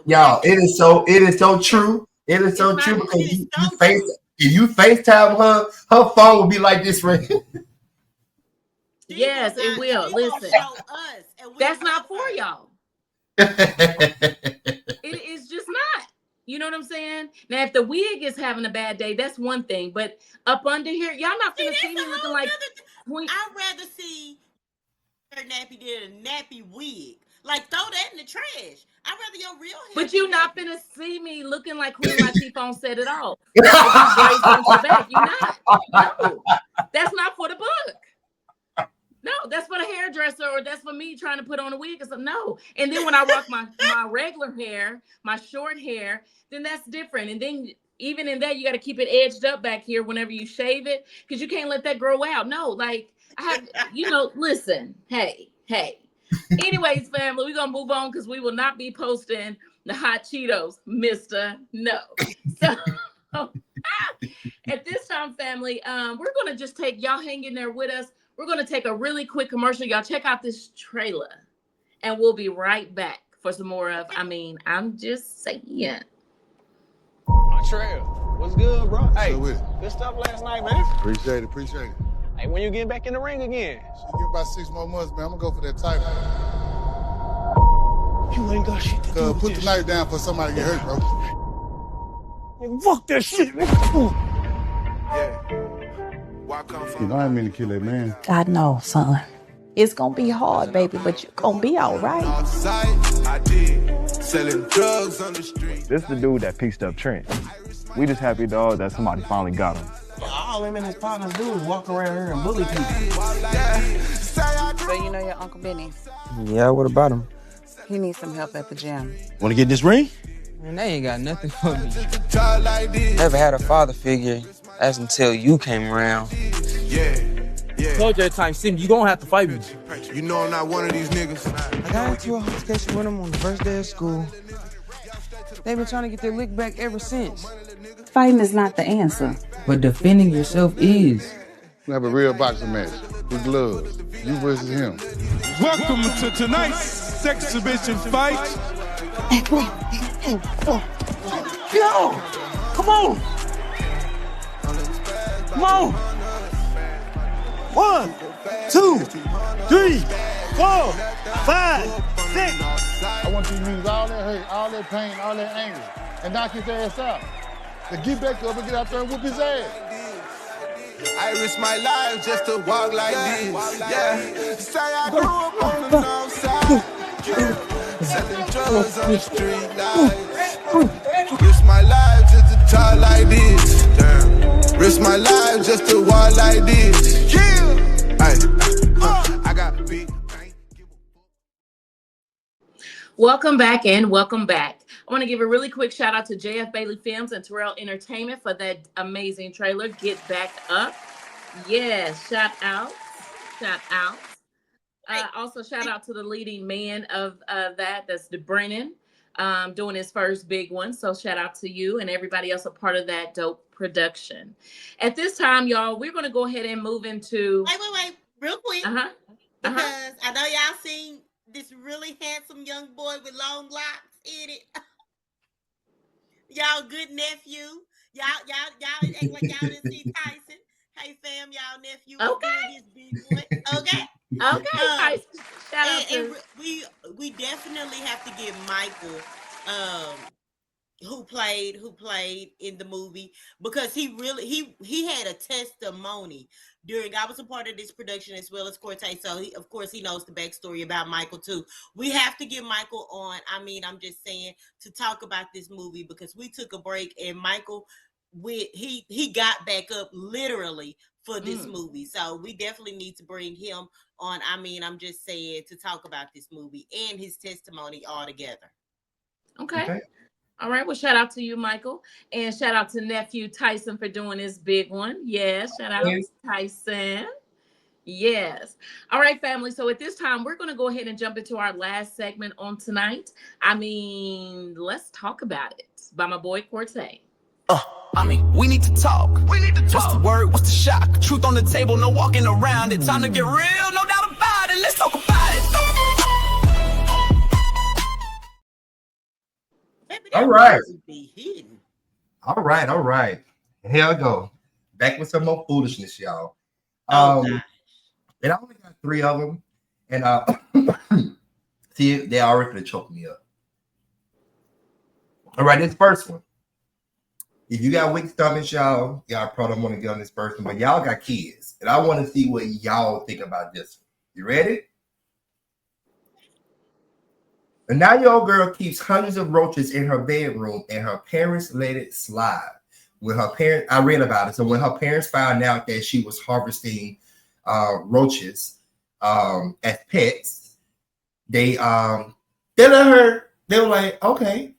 Y'all, it is so true. It is so true, because you FaceTime her phone will be like this, right? Yes, it will. Listen, that's not for y'all. It is just not. You know what I'm saying? Now, if the wig is having a bad day, that's one thing. But up under here, y'all not gonna see me looking like. I'd rather see her nappy than a nappy wig. Like, throw that in the trash. I'd rather your real hair. But you're not gonna see me looking like Queen Latifah on Set It Off. If you braids into the back, you're not. No, that's not for the book. No, that's for the hairdresser, or that's for me trying to put on a wig or something. No. And then when I rock my regular hair, my short hair, then that's different. And then even in that, you got to keep it edged up back here whenever you shave it, because you can't let that grow out. No, like I have, listen, hey. Anyways, family, we're going to move on, because we will not be posting the hot Cheetos, mister. No. So at this time, family, we're going to just take, y'all hang in there with us. We're going to take a really quick commercial. Y'all check out this trailer, and we'll be right back for some more of, I'm just saying. Trail, what's good, bro? Hey, good stuff last night, man. Appreciate it. Hey, when you getting back in the ring again? Give about 6 more months, man. I'm gonna go for that title. You ain't got shit to do with Put this the knife down for somebody to get hurt, bro. Man, fuck that shit, man. You know I didn't mean to kill that man. I know, son. It's gonna be hard, baby, but you're gonna be all right. This is the dude that pieced up Trent. We just happy, dog, that somebody finally got him. All him and his partners do is walk around here and bully people. So you know your Uncle Benny? Yeah, what about him? He needs some help at the gym. Want to get in this ring? Man, they ain't got nothing for me. Never had a father figure. That's until you came around. Told you that time, Sim, you gonna have to fight me. You know I'm not one of these niggas. I got into a altercation with him on the first day of school. They've been trying to get their lick back ever since. Fighting is not the answer. But defending yourself is. We have a real boxing match with gloves. You versus him. Welcome to tonight's sex exhibition fight. Yo! Come on! Come on! 1, 2, 3, 4, 5, 6. I want you to use all that hurt, all that pain, all that anger, and knock his ass out. To get back up and get out there and whoop his ass. I risk my life just to walk like this. Yeah, say I grew up on the north side. Selling drugs on the street lights. Risk my life just to talk like this. Damn. Risk my life just to walk like this. Yeah. I got big. Welcome back and welcome back. I want to give a really quick shout out to JF Bailey Films and Terrell Entertainment for that amazing trailer, Get Back Up. Yes, shout out. Also shout out to the leading man of that's DeBrennan. doing his first big one. So shout out to you and everybody else a part of that dope production. At this time, y'all, we're going to go ahead and move into. Wait, real quick. Because I know y'all seen this really handsome young boy with long locks in it. Y'all good nephew. Y'all act like y'all didn't see Tyson. Hey fam, y'all nephew is doing his big one. Okay. Tyson. Shout out to. And we definitely have to give Michael who played in the movie, because he had a testimony during. I was a part of this production as well as Cortez, so he knows the backstory about Michael too. We have to get Michael on. I mean, I'm just saying, to talk about this movie, because we took a break and Michael he got back up literally for this movie, so we definitely need to bring him on. I mean, I'm just saying, to talk about this movie and his testimony all together. Okay. All right. Well, shout out to you, Michael. And shout out to nephew Tyson for doing this big one. Yeah. Shout out to Tyson. Yes. All right, family. So at this time, we're going to go ahead and jump into our last segment on tonight. I mean, let's talk about it by my boy Cortez. We need to talk. What's the word? What's the shock? Truth on the table, no walking around it. Time to get real, no doubt about it. Let's talk about it. All right. Here I go. Back with some more foolishness, y'all. And I only got 3 of them. And see, they already choked me up. All right, this first one. If you got weak stomachs, y'all probably don't want to get on this first one, but y'all got kids. And I want to see what y'all think about this one. You ready? A 9-year-old girl keeps hundreds of roaches in her bedroom, and her parents let it slide. I read about it. So when her parents found out that she was harvesting roaches as pets, they let her. They were like, okay,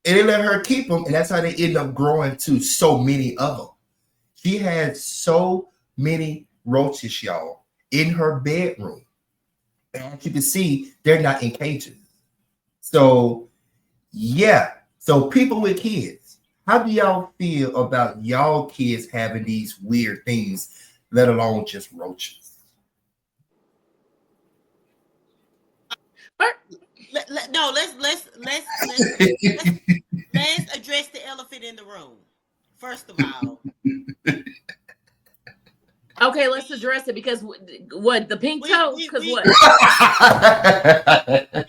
and they let her keep them, and that's how they end up growing to so many of them. She had so many roaches, y'all, in her bedroom, and as you can see, they're not in cages. So, yeah. So people with kids, how do y'all feel about y'all kids having these weird things, let alone just roaches? Let's address the elephant in the room. First of all. Okay, let's address it, because what, the pink toe? Because what?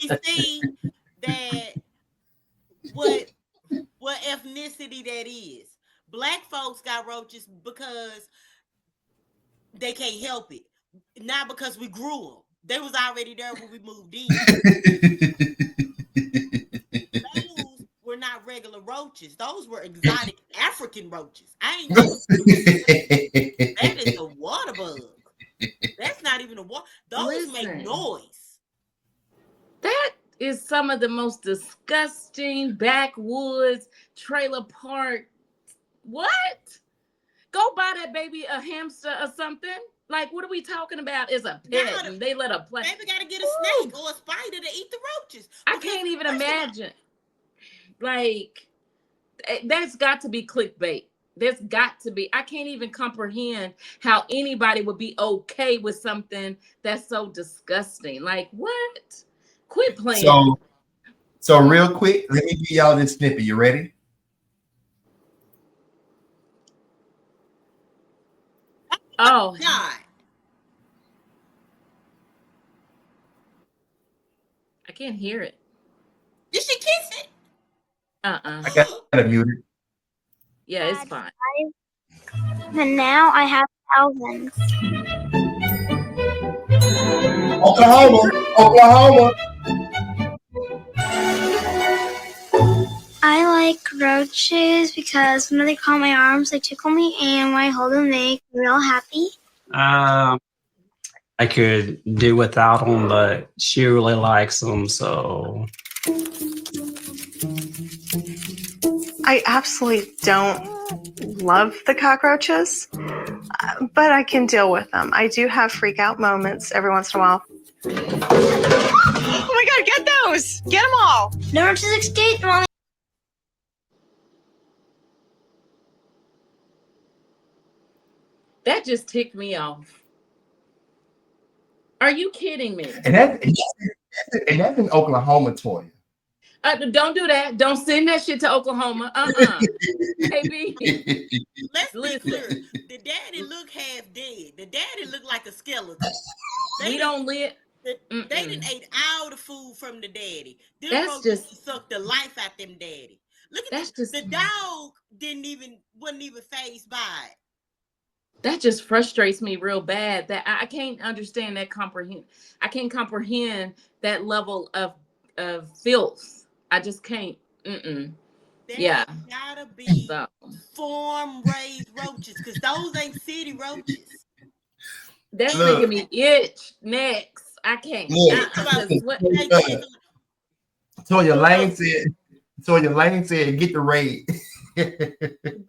We see that what ethnicity that is. Black folks got roaches because they can't help it, not because we grew them. They was already there when we moved in. Those were not regular roaches. Those were exotic African roaches. I ain't never seen that is a water bug. That's not even a water. Those make noise. That is some of the most disgusting backwoods trailer park. What? Go buy that baby a hamster or something. Like, what are we talking about? Is a pet, and they let a play. Baby gotta get a snake or a spider to eat the roaches. I can't even imagine. Like, that's got to be clickbait. There's got to be. I can't even comprehend how anybody would be okay with something that's so disgusting. Like, what? Quit playing. So real quick, let me give y'all this snippet. You ready? Oh God. I can't hear it. Did she kiss it? I got to mute it. Yeah, it's fine. And now I have thousands. Oklahoma. I like roaches because when they call my arms, they tickle me, and when I hold them, they make me real happy. I could do without them, but she really likes them, so. I absolutely don't love the cockroaches, but I can deal with them. I do have freak out moments every once in a while. Oh my God, get goes. Get them all. Number 268, Mommy. That just ticked me off. Are you kidding me? And that's in Oklahoma, Toya. Don't do that. Don't send that shit to Oklahoma. Baby. Let's be clear. The daddy look half dead. The daddy look like a skeleton. We don't live. They didn't ate all the food from the daddy. Them That's roaches just sucked the life out them daddy. Look at the dog wasn't even phased by it. That just frustrates me real bad. That I can't understand that I can't comprehend that level of filth. I just can't. Yeah. Gotta be farm raised roaches, because those ain't city roaches. That's making me itch next. I can't. Toya Lane said, get the raid.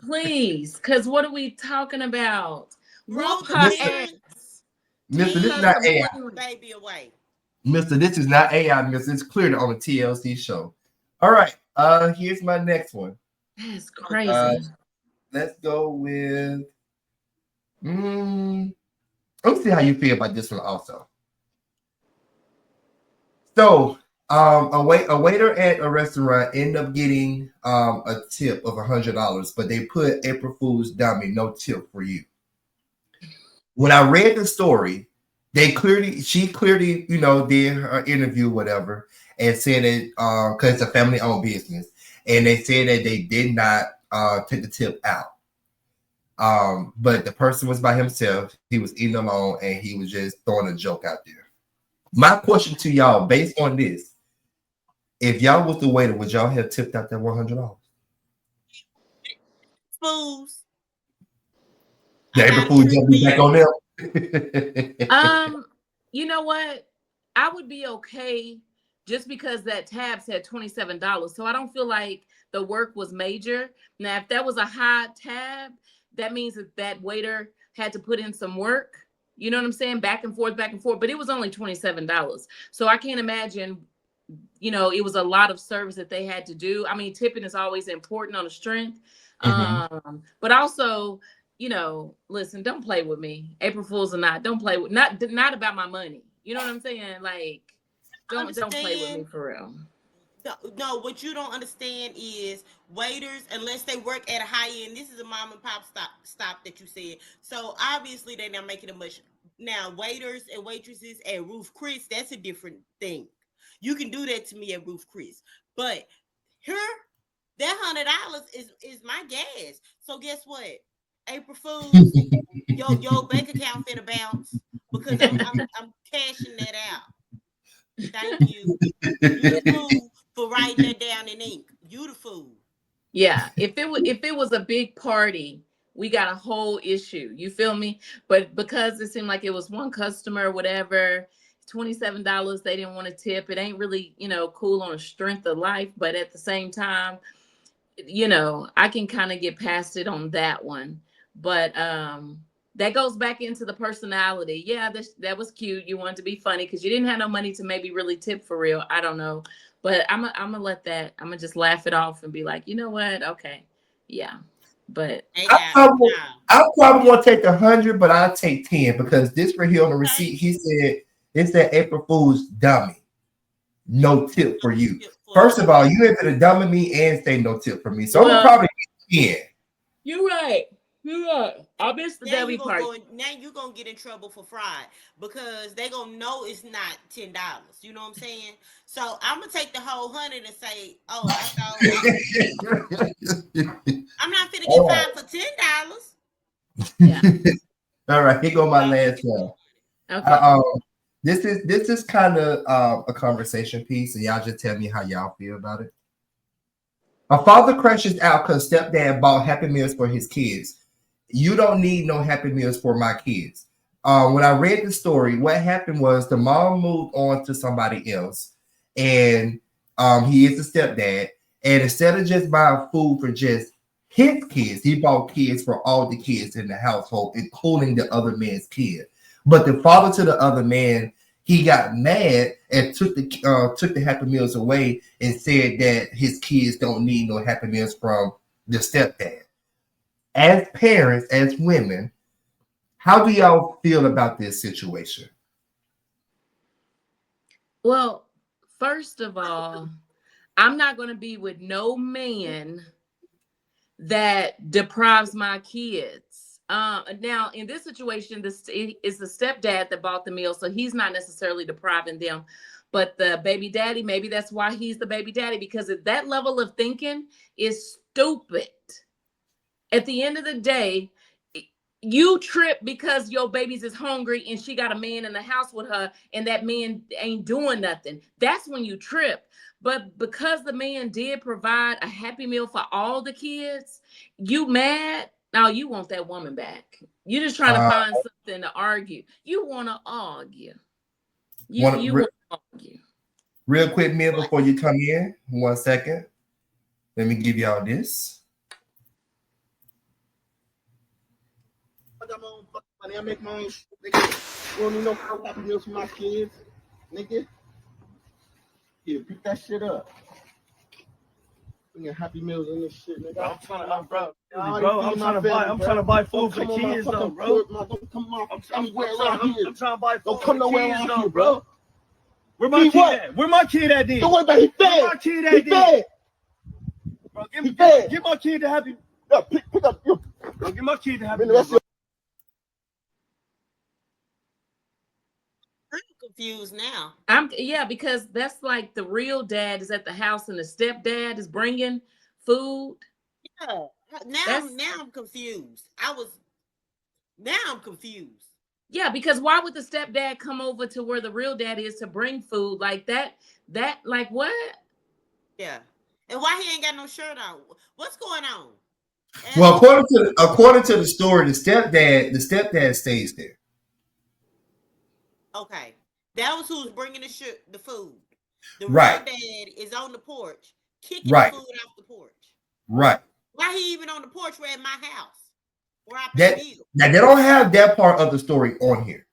Please, because what are we talking about? Mister, this is not AI. Baby away. Mister, this is not AI, Mister. It's clearly on the TLC show. All right. Here's my next one. That's crazy. Let's go with let's see how you feel about this one also. So a waiter at a restaurant ended up getting a tip of $100, but they put April Fool's dummy, no tip for you. When I read the story, she clearly, did her interview, whatever, and said it because it's a family-owned business, and they said that they did not take the tip out. But the person was by himself, he was eating alone, and he was just throwing a joke out there. My question to y'all, based on this, if y'all was the waiter, would y'all have tipped out that $100? Fools. The April Fool's be back on them. You know what? I would be okay just because that tab said $27. So I don't feel like the work was major. Now, if that was a high tab, that means that waiter had to put in some work. You know what I'm saying? Back and forth. But it was only $27. So I can't imagine, it was a lot of service that they had to do. I mean, tipping is always important on the strength. But also, listen, don't play with me. April Fools or not, don't play with not about my money. You know what I'm saying? Like, don't play with me for real. No, what you don't understand is waiters, unless they work at a high end, this is a mom and pop stop that you said. So obviously they're not making it much. Now, waiters and waitresses at Ruth Chris, that's a different thing. You can do that to me at Ruth Chris. But here, that $100 is my gas. So guess what? April Fools, your bank account finna bounce because I'm cashing that out. Thank you. You the fool for writing that down in ink. You the fool. Yeah, if it was a big party, we got a whole issue. You feel me? But because it seemed like it was one customer, whatever, $27, they didn't want to tip. It ain't really, cool on the strength of life. But at the same time, I can kind of get past it on that one. But that goes back into the personality. Yeah, that was cute. You wanted to be funny because you didn't have no money to maybe really tip for real. I don't know. But I'm gonna just laugh it off and be like, you know what? Okay. Yeah. But I probably won't take 100, but I'll take 10 because this right here on the receipt, he said it's that April Fool's dummy. No tip for you. First of all, you ain't gonna dummy me and say no tip for me. So I'm probably 10. You're right. I missed the dummy part. Now you're gonna get in trouble for fraud because they gonna know it's not $10. You know what I'm saying? So I'm gonna take the whole 100 and say, "Oh, I thought I'm not finna get fined for $10." Yeah. All right, here go my last one. Okay. This is kind of a conversation piece, and y'all just tell me how y'all feel about it. A father crashes out because stepdad bought Happy Meals for his kids. You don't need no Happy Meals for my kids. When I read the story, what happened was the mom moved on to somebody else, and he is the stepdad. And instead of just buying food for just his kids, he bought kids for all the kids in the household, including the other man's kid. But the father to the other man he got mad and took the Happy Meals away and said that his kids don't need no Happy Meals from the stepdad. As parents, as women, how do y'all feel about this situation? Well, first of all, I'm not going to be with no man that deprives my kids. Now, in this situation, this is the stepdad that bought the meal, so he's not necessarily depriving them. But the baby daddy, maybe that's why he's the baby daddy, because that level of thinking is stupid. At the end of the day, you trip because your baby's is hungry and she got a man in the house with her and that man ain't doing nothing. That's when you trip. But because the man did provide a Happy Meal for all the kids, you mad? Now you want that woman back. You're just trying to find something to argue. You want to argue. You want to argue. Real quick, Mia, before you come in, 1 second. Let me give y'all this. I got my own fucking money. I make my own shit, nigga. You don't need no Happy Meals for my kids, nigga. Yeah, pick that shit up. We got Happy Meals in this shit, nigga. I'm trying to buy food for the kids, though, bro. Don't come on. I'm trying to buy food. Don't come nowhere around here, bro. Where my kid at? Where my kid at? Don't worry about it. He fed. Where my kid at? He fed. Bro, give my kid the Happy. Yeah, pick up. Bro, give my kid the Happy. I'm confused now. Because that's like the real dad is at the house and the stepdad is bringing food. Yeah. Now I'm confused. Now I'm confused. Yeah, because why would the stepdad come over to where the real dad is to bring food like that? Like what? Yeah. And why he ain't got no shirt on? What's going on? Well, according to the story, the stepdad stays there. Okay, that was who's bringing the food. The right. real dad is on the porch, kicking the food off the porch. Right. Why he even on the porch? We're at my house. Where I pay bills. Now they don't have that part of the story on here.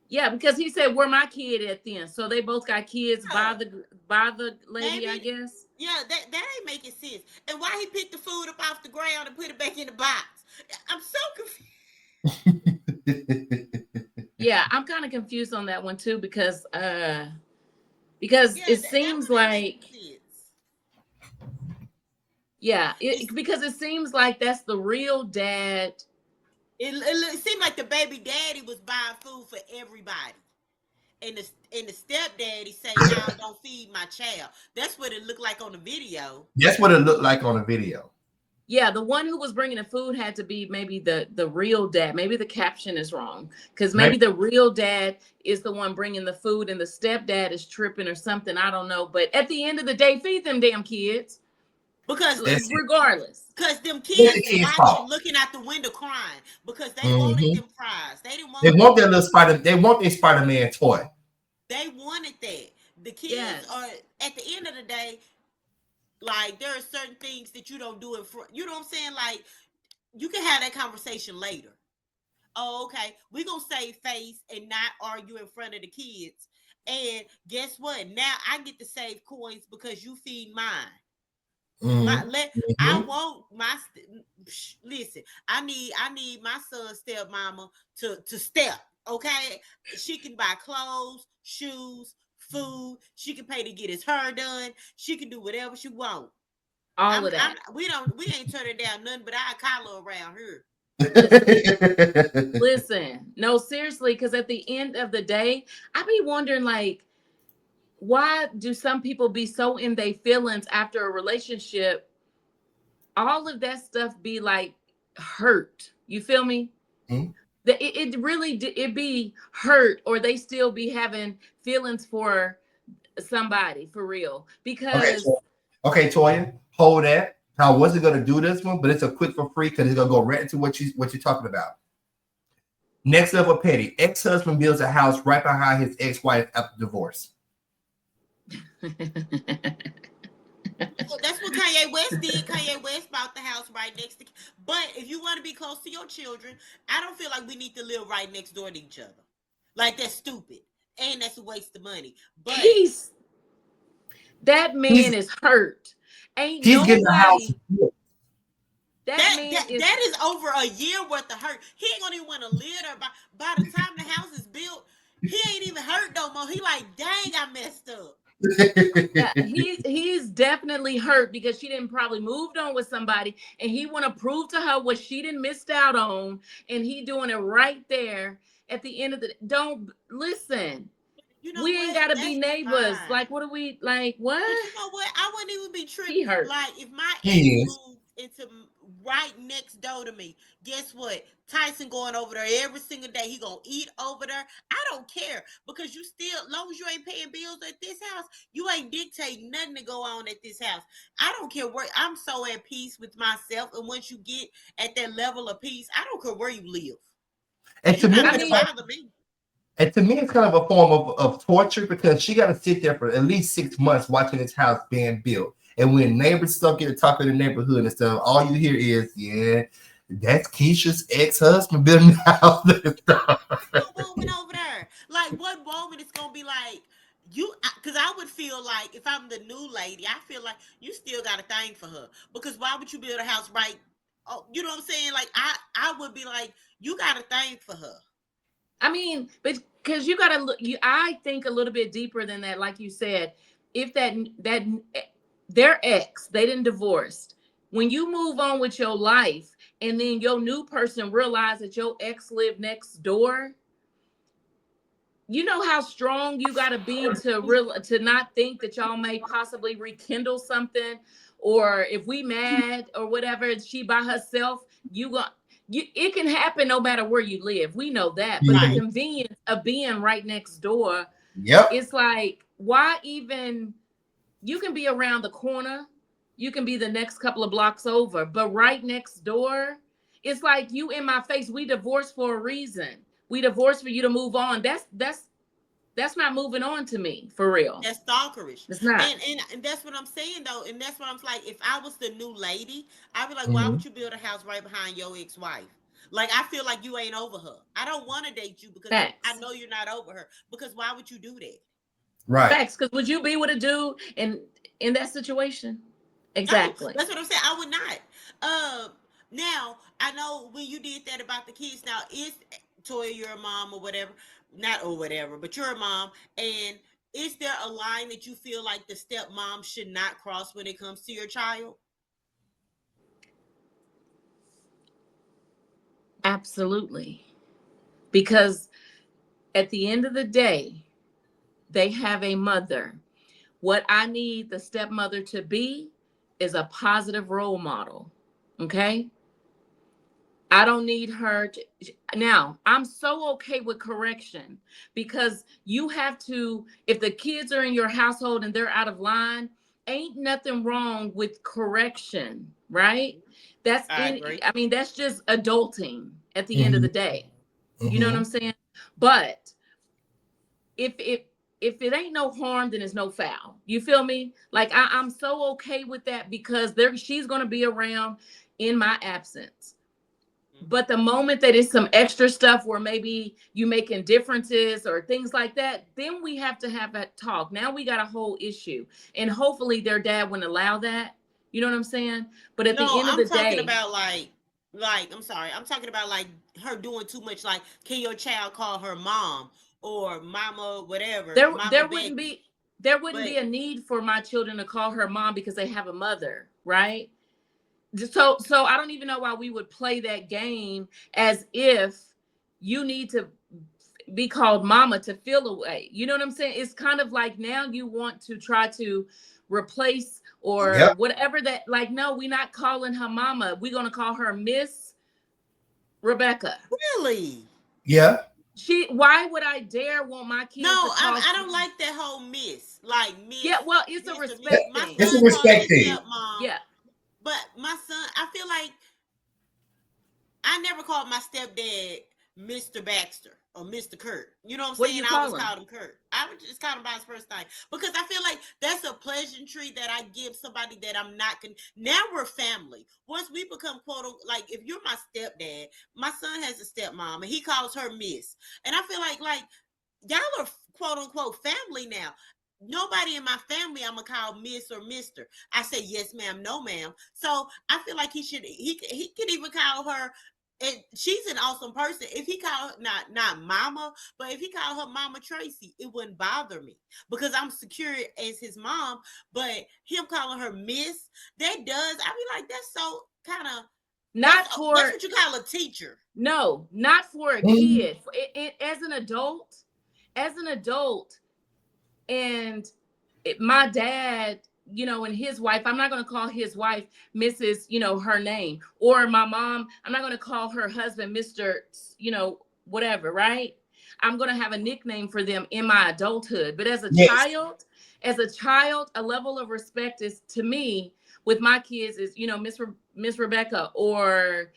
Yeah, because he said, "Where my kid at then?" So they both got kids by the lady, I guess. Yeah, that ain't making sense. And why he picked the food up off the ground and put it back in the box? I'm so confused. Yeah, I'm kind of confused on that one too because it seems like because it seems like that's the real dad. It seemed like the baby daddy was buying food for everybody, and the stepdaddy say, "Y'all don't feed my child." That's what it looked like on the video. That's what it looked like on the video. Yeah, the one who was bringing the food had to be maybe the real dad. Maybe the caption is wrong because maybe the real dad is the one bringing the food and the stepdad is tripping or something. I don't know. But at the end of the day, feed them damn kids. Because regardless. Because them kids watching, looking out the window crying because they wanted them fries. They didn't want They want their little Spider-Man toy. They wanted that. The kids are at the end of the day. Like, there are certain things that you don't do in front. You know what I'm saying? Like, you can have that conversation later. Oh, okay. We're going to save face and not argue in front of the kids. And guess what? Now I get to save coins because you feed mine. I want my listen. I need my son's stepmama to step. Okay, she can buy clothes, shoes, food. She can pay to get his hair done. She can do whatever she want. All of that. We ain't turning down nothing but our collar around here. Listen, no, seriously, because at the end of the day, I be wondering, like, why do some people be so in their feelings after a relationship? All of that stuff be like hurt. You feel me? Mm-hmm. It really be hurt, or they still be having feelings for somebody for real. Because okay, Toya, hold that. I wasn't gonna do this one, but it's a quick for free because it's gonna go right into what you're talking about. Next level petty. Ex-husband builds a house right behind his ex-wife after divorce. That's what Kanye West did. Kanye West bought the house right next to. But if you want to be close to your children, I don't feel like we need to live right next door to each other. Like, that's stupid. and that's a waste of money. But that man is hurt. Ain't He's getting a house. nobody. That is over a year worth of hurt. He ain't gonna even want to live there. By the time the house is built, he ain't even hurt no more. He like, dang, I messed up. Yeah, he's definitely hurt because she didn't probably moved on with somebody, and he want to prove to her what she didn't missed out on, and he doing it right there at the end of the. Don't listen. You know we what? ain't gotta That's be neighbors. fine. Like, what are we like? What? But you know what? I wouldn't even be tripping. He hurt. Like if my He ex is. moved into right next door to me, guess what? Tyson going over there every single day. He gonna eat over there. I don't care because you still, long as you ain't paying bills at this house, you ain't dictating nothing to go on at this house. I don't care where. I'm so at peace with myself, and once you get at that level of peace, I don't care where you live. And to me, It's bother me. And to me, it's kind of a form of torture because she got to sit there for at least 6 months watching this house being built. And when neighbors stuff get to talk of the neighborhood and stuff, all you hear is, yeah, that's Keisha's ex-husband building the house and stuff. What moment over there? Like, what moment it's gonna be like you? Because I would feel like if I'm the new lady, I feel like you still got a thing for her. Because why would you build a house right? Oh, you know what I'm saying? Like, I would be like, you got a thing for her. I mean, but because you gotta look, I think a little bit deeper than that. Like you said, if that their ex, they didn't divorced. When you move on with your life, and then your new person realize that your ex lived next door, you know how strong you gotta be to not think that y'all may possibly rekindle something, or if we mad or whatever, she by herself, it can happen no matter where you live. We know that. But the convenience of being right next door, it's like, why even, you can be around the corner, you can be the next couple of blocks over, but right next door, it's like you in my face. We divorced for a reason. We divorced for you to move on. That's not moving on to me, for real. That's stalkerish. It's not. And that's what I'm saying though. And that's what I'm like, if I was the new lady, I'd be like, Mm-hmm. why would you build a house right behind your ex-wife? Like, I feel like you ain't over her. I don't want to date you because I know you're not over her. Because why would you do that? Right. Facts. Because would you be with a dude in that situation? Exactly. No, that's what I'm saying. I would not. Now I know when you did that about the kids. Now, is Toya your mom or whatever? Not or whatever, but you're a mom. And is there a line that you feel like the stepmom should not cross when it comes to your child? Absolutely. Because at the end of the day, they have a mother. What I need the stepmother to be is a positive role model. Okay? I don't need her to. Now, I'm so okay with correction because you have to, if the kids are in your household and they're out of line, ain't nothing wrong with correction, right? I mean, that's just adulting at the end of the day. You know what I'm saying? But if it ain't no harm, then it's no foul. You feel me? Like, I'm so okay with that because she's gonna be around in my absence. But the moment that it's some extra stuff where maybe you making differences or things like that, then we have to have that talk. Now we got a whole issue, and hopefully their dad wouldn't allow that. You know what I'm saying? But at the end of the day, I'm talking about like I'm sorry, I'm talking about like her doing too much. Like, can your child call her mom or mama, whatever? There wouldn't be a need for my children to call her mom because they have a mother, right? So I don't even know why we would play that game as if you need to be called mama to feel a way. You know what I'm saying? It's kind of like now you want to try to replace or whatever that, like, no, we're not calling her mama. We're going to call her Miss Rebecca. Really? Yeah. Why would I dare want my kids to call I don't like that whole miss. Like, miss. Yeah, well, it's a respect thing. It's a respect thing. Yeah. But my son, I feel like I never called my stepdad Mr. Baxter or Mr. Kurt. You know what I'm What do saying? you I call always him? called him Kurt. I would just call him by his first name because I feel like that's a pleasantry that I give somebody that I'm not. Now we're family. Once we become quote unquote, like if you're my stepdad, my son has a stepmom and he calls her Miss, and I feel like y'all are quote unquote family now. Nobody in my family I'm gonna call Miss or Mister. I say yes, ma'am, no, ma'am. So I feel like he could even call her. And she's an awesome person. If he called her not Mama, but if he called her Mama Tracy, it wouldn't bother me because I'm secure as his mom. But him calling her Miss, that does. I be like, that's so kind of that's what you call a teacher. No, not for a kid. As an adult, and my dad, and his wife, I'm not going to call his wife Mrs., her name, or my mom, I'm not going to call her husband Mr., whatever, right? I'm going to have a nickname for them in my adulthood. But as a child, a level of respect is, to me, with my kids is, Miss Rebecca, or,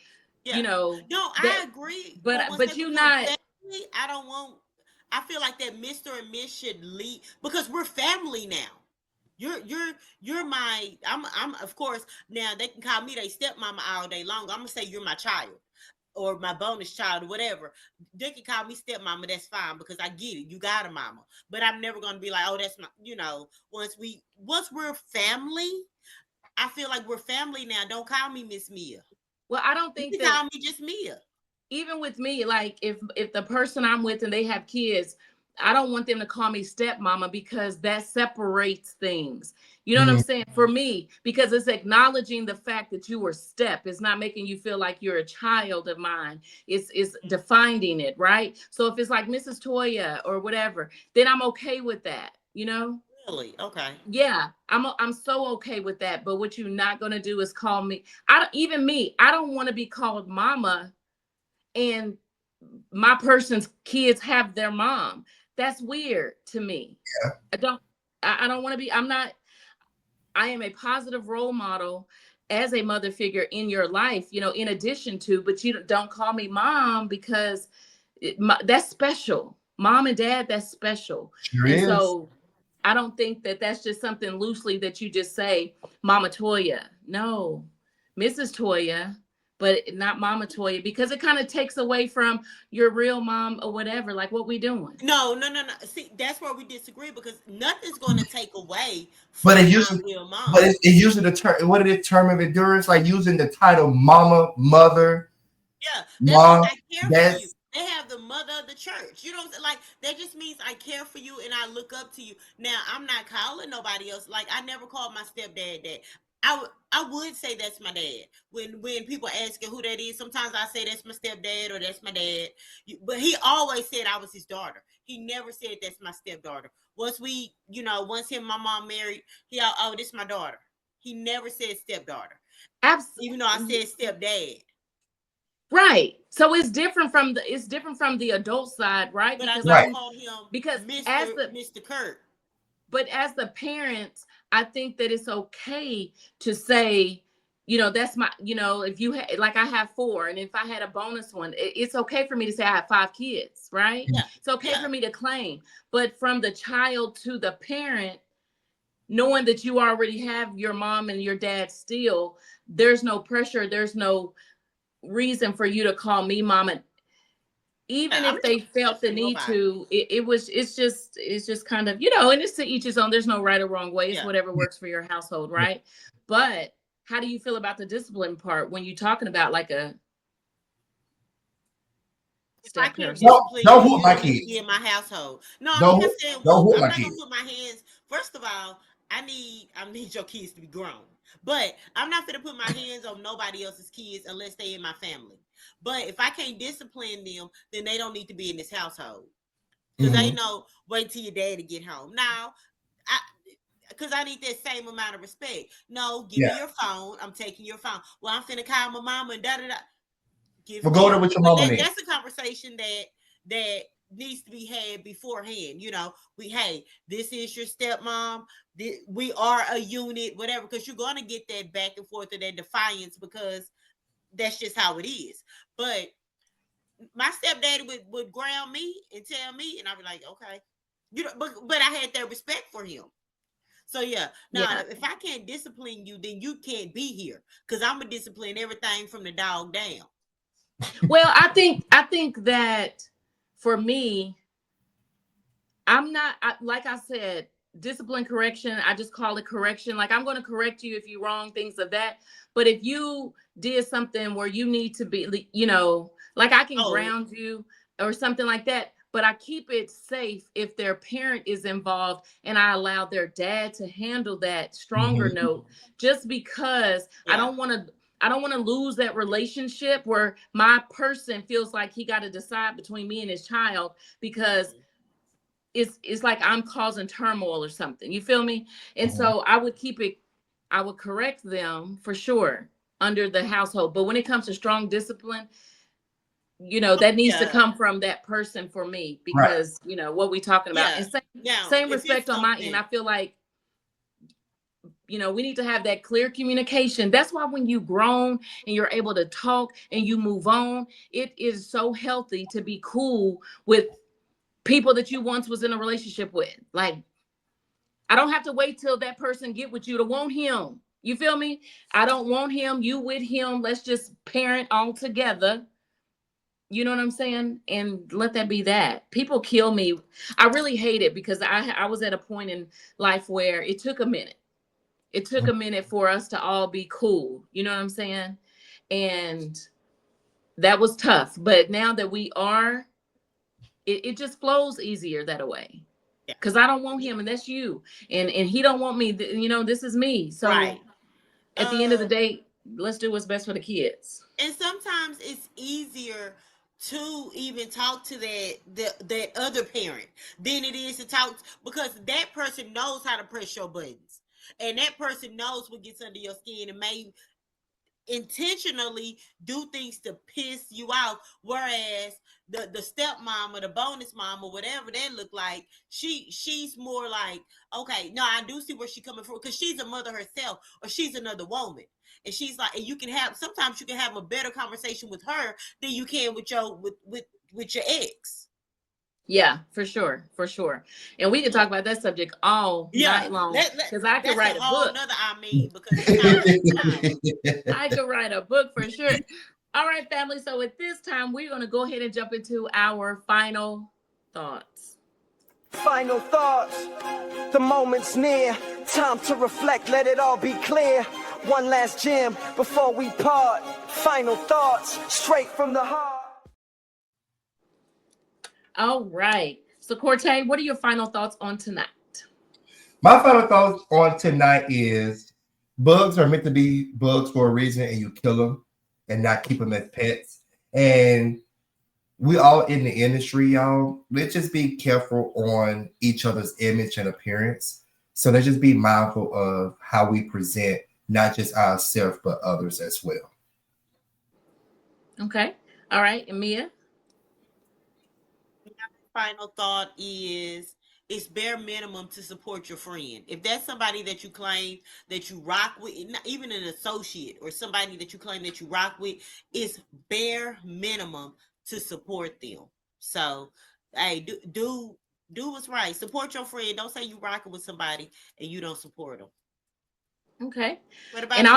No, I agree. But you not. Family, I don't want. I feel like that Mr. and Miss should lead because we're family now. You're my. I'm of course now they can call me their stepmama all day long. I'm gonna say you're my child or my bonus child or whatever. They can call me stepmama. That's fine because I get it. You got a mama, but I'm never gonna be like, oh, that's my. Once we're family, I feel like we're family now. Don't call me Miss Mia. Well, I don't think that. Call me just Mia. Even with me, like if the person I'm with and they have kids, I don't want them to call me stepmama because that separates things. You know what I'm saying? For me, because it's acknowledging the fact that you were step. It's not making you feel like you're a child of mine. It's defining it, right? So if it's like Mrs. Toya or whatever, then I'm okay with that, Really? Okay. Yeah, I'm so okay with that. But what you're not gonna do is call me. I don't want to be called mama, and my person's kids have their mom. That's weird to me. Yeah. I don't want to be. I am a positive role model as a mother figure in your life, in addition to, but you don't call me mom because that's special. Mom and dad, that's special. Sure and is. So I don't think that that's just something loosely that you just say, Mama Toya. No, Mrs. Toya, but not Mama Toya, because it kind of takes away from your real mom or whatever, like what we doing. No. See, that's where we disagree because nothing's going to take away from my real mom. But it usually the term. What is it? Term of endurance, like using the title mama, mother. Yeah, mom. I care for you. They have the mother of the church. You know, like that just means I care for you and I look up to you. Now I'm not calling nobody else. Like I never called my stepdad that. I would say that's my dad. When people ask who that is, sometimes I say that's my stepdad or that's my dad. But he always said I was his daughter. He never said that's my stepdaughter. Once him and my mom married, this is my daughter. He never said stepdaughter. Absolutely. Even though I said stepdad. Right. So it's different from the adult side, right? But because I called him because Mr. Kurt. But as the parents, I think that it's okay to say, that's my, if you like I have 4, and if I had a bonus one, it's okay for me to say I have 5 kids, right? Yeah. It's okay for me to claim. But from the child to the parent, knowing that you already have your mom and your dad still, there's no pressure, there's no reason for you to call me mom. And even if they felt the need to, it's just kind of, and it's to each his own. There's no right or wrong way. It's whatever works for your household, right? But how do you feel about the discipline part when you're talking about like a step parent? Don't whoop my kids in my household. No, I'm not saying I'm not gonna put my hands. First of all, I need your kids to be grown. But I'm not going to put my hands on nobody else's kids unless they in my family. But if I can't discipline them, then they don't need to be in this household. Because they know, wait till your daddy get home. Now, because I need that same amount of respect. No, give me your phone. I'm taking your phone. Well, I'm finna call my mama and da-da-da. Go there with your mama. That's a conversation that needs to be had beforehand. This is your stepmom. We are a unit, whatever, because you're going to get that back and forth and that defiance because that's just how it is. But my stepdaddy would ground me and tell me, and I'd be like, okay. But I had that respect for him. So now if I can't discipline you, then you can't be here because I'm going to discipline everything from the dog down. Well, I think that for me, I'm not, like I said, discipline correction. I just call it correction. Like, I'm going to correct you if you're wrong, things of that. But if you did something where you need to be, like I can ground you or something like that, but I keep it safe if their parent is involved and I allow their dad to handle that stronger note, just because I don't want to lose that relationship where my person feels like he got to decide between me and his child, because it's like I'm causing turmoil or something. You feel me? And so I would correct them for sure under the household. But when it comes to strong discipline, that needs to come from that person for me, because what we talking about. And same respect on my end. I feel like we need to have that clear communication. That's why when you grown and you're able to talk and you move on, it is so healthy to be cool with people that you once was in a relationship with. Like, I don't have to wait till that person get with you to want him. You feel me? I don't want him. You with him. Let's just parent all together. You know what I'm saying? And let that be that. People kill me. I really hate it, because I was at a point in life where it took a minute. It took a minute for us to all be cool. You know what I'm saying? And that was tough. But now that we are, it just flows easier that way. Because I don't want him, and that's you. And he don't want me. This is me. So at the end of the day, let's do what's best for the kids. And sometimes it's easier to even talk to that other parent than it is to talk, because that person knows how to press your buttons, and that person knows what gets under your skin and may intentionally do things to piss you off. Whereas the stepmom or the bonus mom or whatever that look like, she's more like, okay, no, I do see where she's coming from, because she's a mother herself, or she's another woman. And she's like, and sometimes you can have a better conversation with her than you can with your ex. Yeah, for sure. And we can talk about that subject all night long, because I could write a book. I could write a book for sure. All right, family. So at this time, we're going to go ahead and jump into our final thoughts. Final thoughts. The moment's near. Time to reflect. Let it all be clear. One last gem before we part. Final thoughts. Straight from the heart. All right. So, Corte, what are your final thoughts on tonight? My final thoughts on tonight is bugs are meant to be bugs for a reason, and you kill them and not keep them as pets. And we all in the industry, y'all. Let's just be careful on each other's image and appearance. So let's just be mindful of how we present, not just ourselves, but others as well. Okay. All right. And Mia? Final thought is, it's bare minimum to support your friend. If that's somebody that you claim that you rock with, even an associate or somebody that you claim that you rock with, it's bare minimum to support them. So, hey, do what's right. Support your friend. Don't say you rocking with somebody and you don't support them. Okay. What about and you?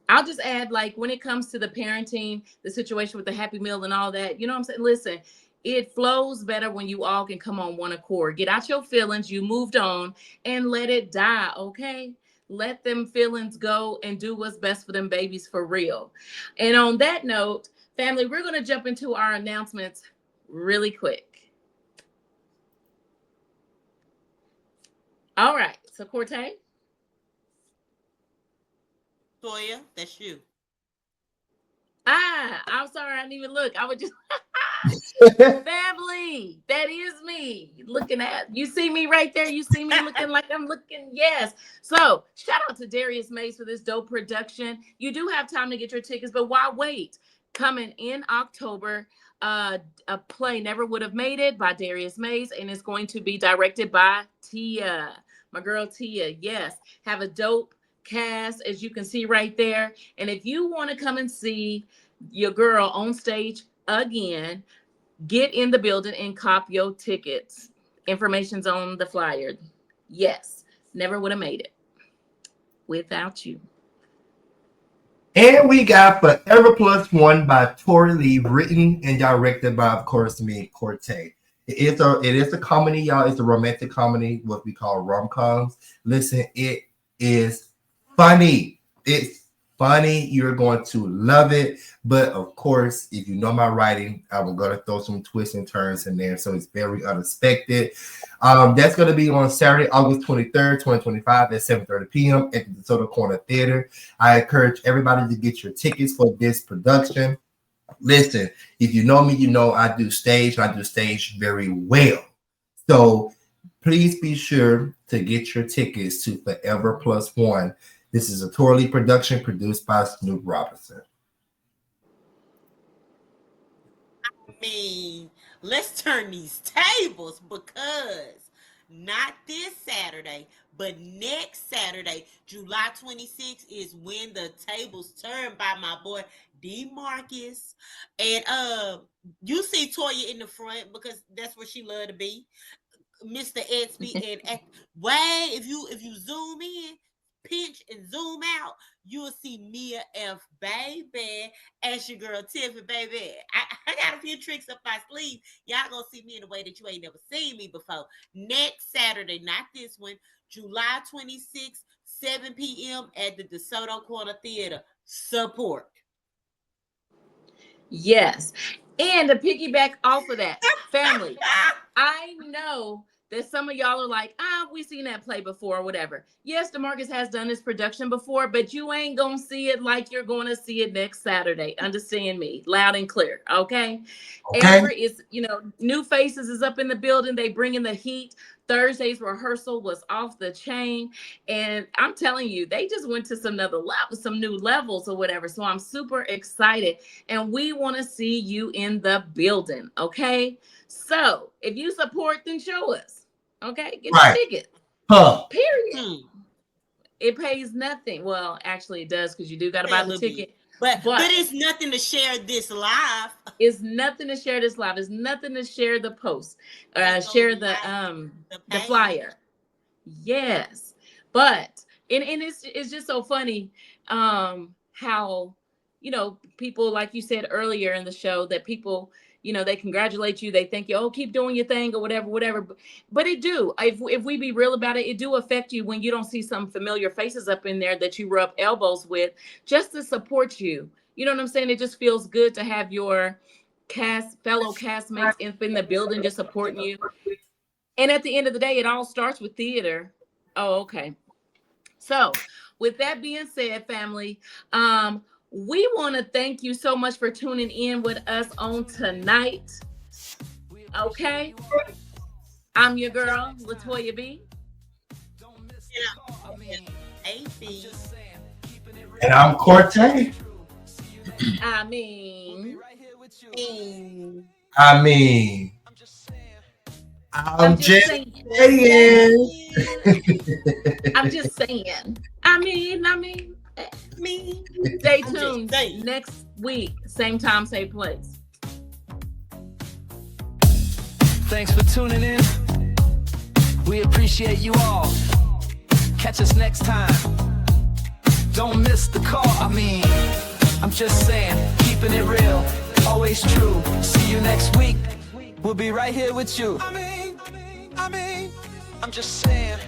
I'll just add, like, when it comes to the parenting, the situation with the Happy Meal and all that, you know what I'm saying? Listen, it flows better when you all can come on one accord. Get out your feelings. You moved on, and let it die, okay? Let them feelings go and do what's best for them babies for real. And on that note, family, we're going to jump into our announcements really quick. All right. So, Corte? Toya, that's you. I'm sorry. I didn't even look. I would just... Family, that is me looking at. You see me right there? You see me looking like I'm looking? Yes. So shout out to Darius Mays for this dope production. You do have time to get your tickets, but why wait? Coming in October, a play Never Would Have Made It by Darius Mays, and it's going to be directed by Tia, my girl Tia. Yes, have a dope cast, as you can see right there. And if you want to come and see your girl on stage again, get in the building and cop your tickets. Information's on the flyer. Yes, Never Would Have Made It without you. And we got Forever Plus One by Tori Lee, written and directed by, of course, me, Corte. It is a comedy, y'all. It's a romantic comedy, what we call rom-coms. Listen, it is funny. It's funny. You're going to love it. But of course, if you know my writing, I'm going to throw some twists and turns in there. So it's very unexpected. That's going to be on Saturday, August 23rd, 2025 at 7:30 p.m. at the DeSoto Corner Theater. I encourage everybody to get your tickets for this production. Listen, if you know me, you know I do stage, and I do stage very well. So please be sure to get your tickets to Forever Plus One. This is a Tor Lee production produced by Snoop Robinson. I mean, let's turn these tables because not this Saturday, but next Saturday, July 26th, is when the tables turn by my boy D. Marcus. And you see Toya in the front because that's where she love to be. Mr. Edsby and way, if you zoom in, pinch and zoom out, you'll see Mia F. Baby as your girl Tiffany, baby. I got a few tricks up my sleeve. Y'all gonna see me in a way that you ain't never seen me before. Next Saturday, not this one, July 26th, 7 p.m. at the DeSoto Corner Theater. Support. Yes. And to piggyback off of that, family, I know that some of y'all are like, we've seen that play before or whatever. Yes, DeMarcus has done this production before, but you ain't going to see it like you're going to see it next Saturday. Understand me loud and clear. Okay. Every is, new faces is up in the building. They bring in the heat. Thursday's rehearsal was off the chain. And I'm telling you, they just went to some new levels or whatever. So I'm super excited. And we want to see you in the building. Okay. So if you support, then show us. Okay, get your ticket. Period. It pays nothing. Well, actually, it does because you do got to buy the ticket. But it's nothing to share this live. It's nothing to share this live. It's nothing to share the post. Share the flyer. Yes, but and it's just so funny how people, like you said earlier in the show, that people. They congratulate you. They thank you. Keep doing your thing or whatever. But it do. If we be real about it, it do affect you when you don't see some familiar faces up in there that you rub elbows with just to support you. You know what I'm saying? It just feels good to have your fellow castmates in the building just supporting you. And at the end of the day, it all starts with theater. Oh, okay. So with that being said, family, we want to thank you so much for tuning in with us on tonight. Okay. I'm your girl, Latoya B. And I'm Cortez. I mean, I'm just saying. I'm just saying. I mean. Stay tuned next week, same time, same place. Thanks for tuning in. We appreciate you all. Catch us next time. Don't miss the call. I'm just saying, keeping it real, always true. See you next week. We'll be right here with you. I'm just saying.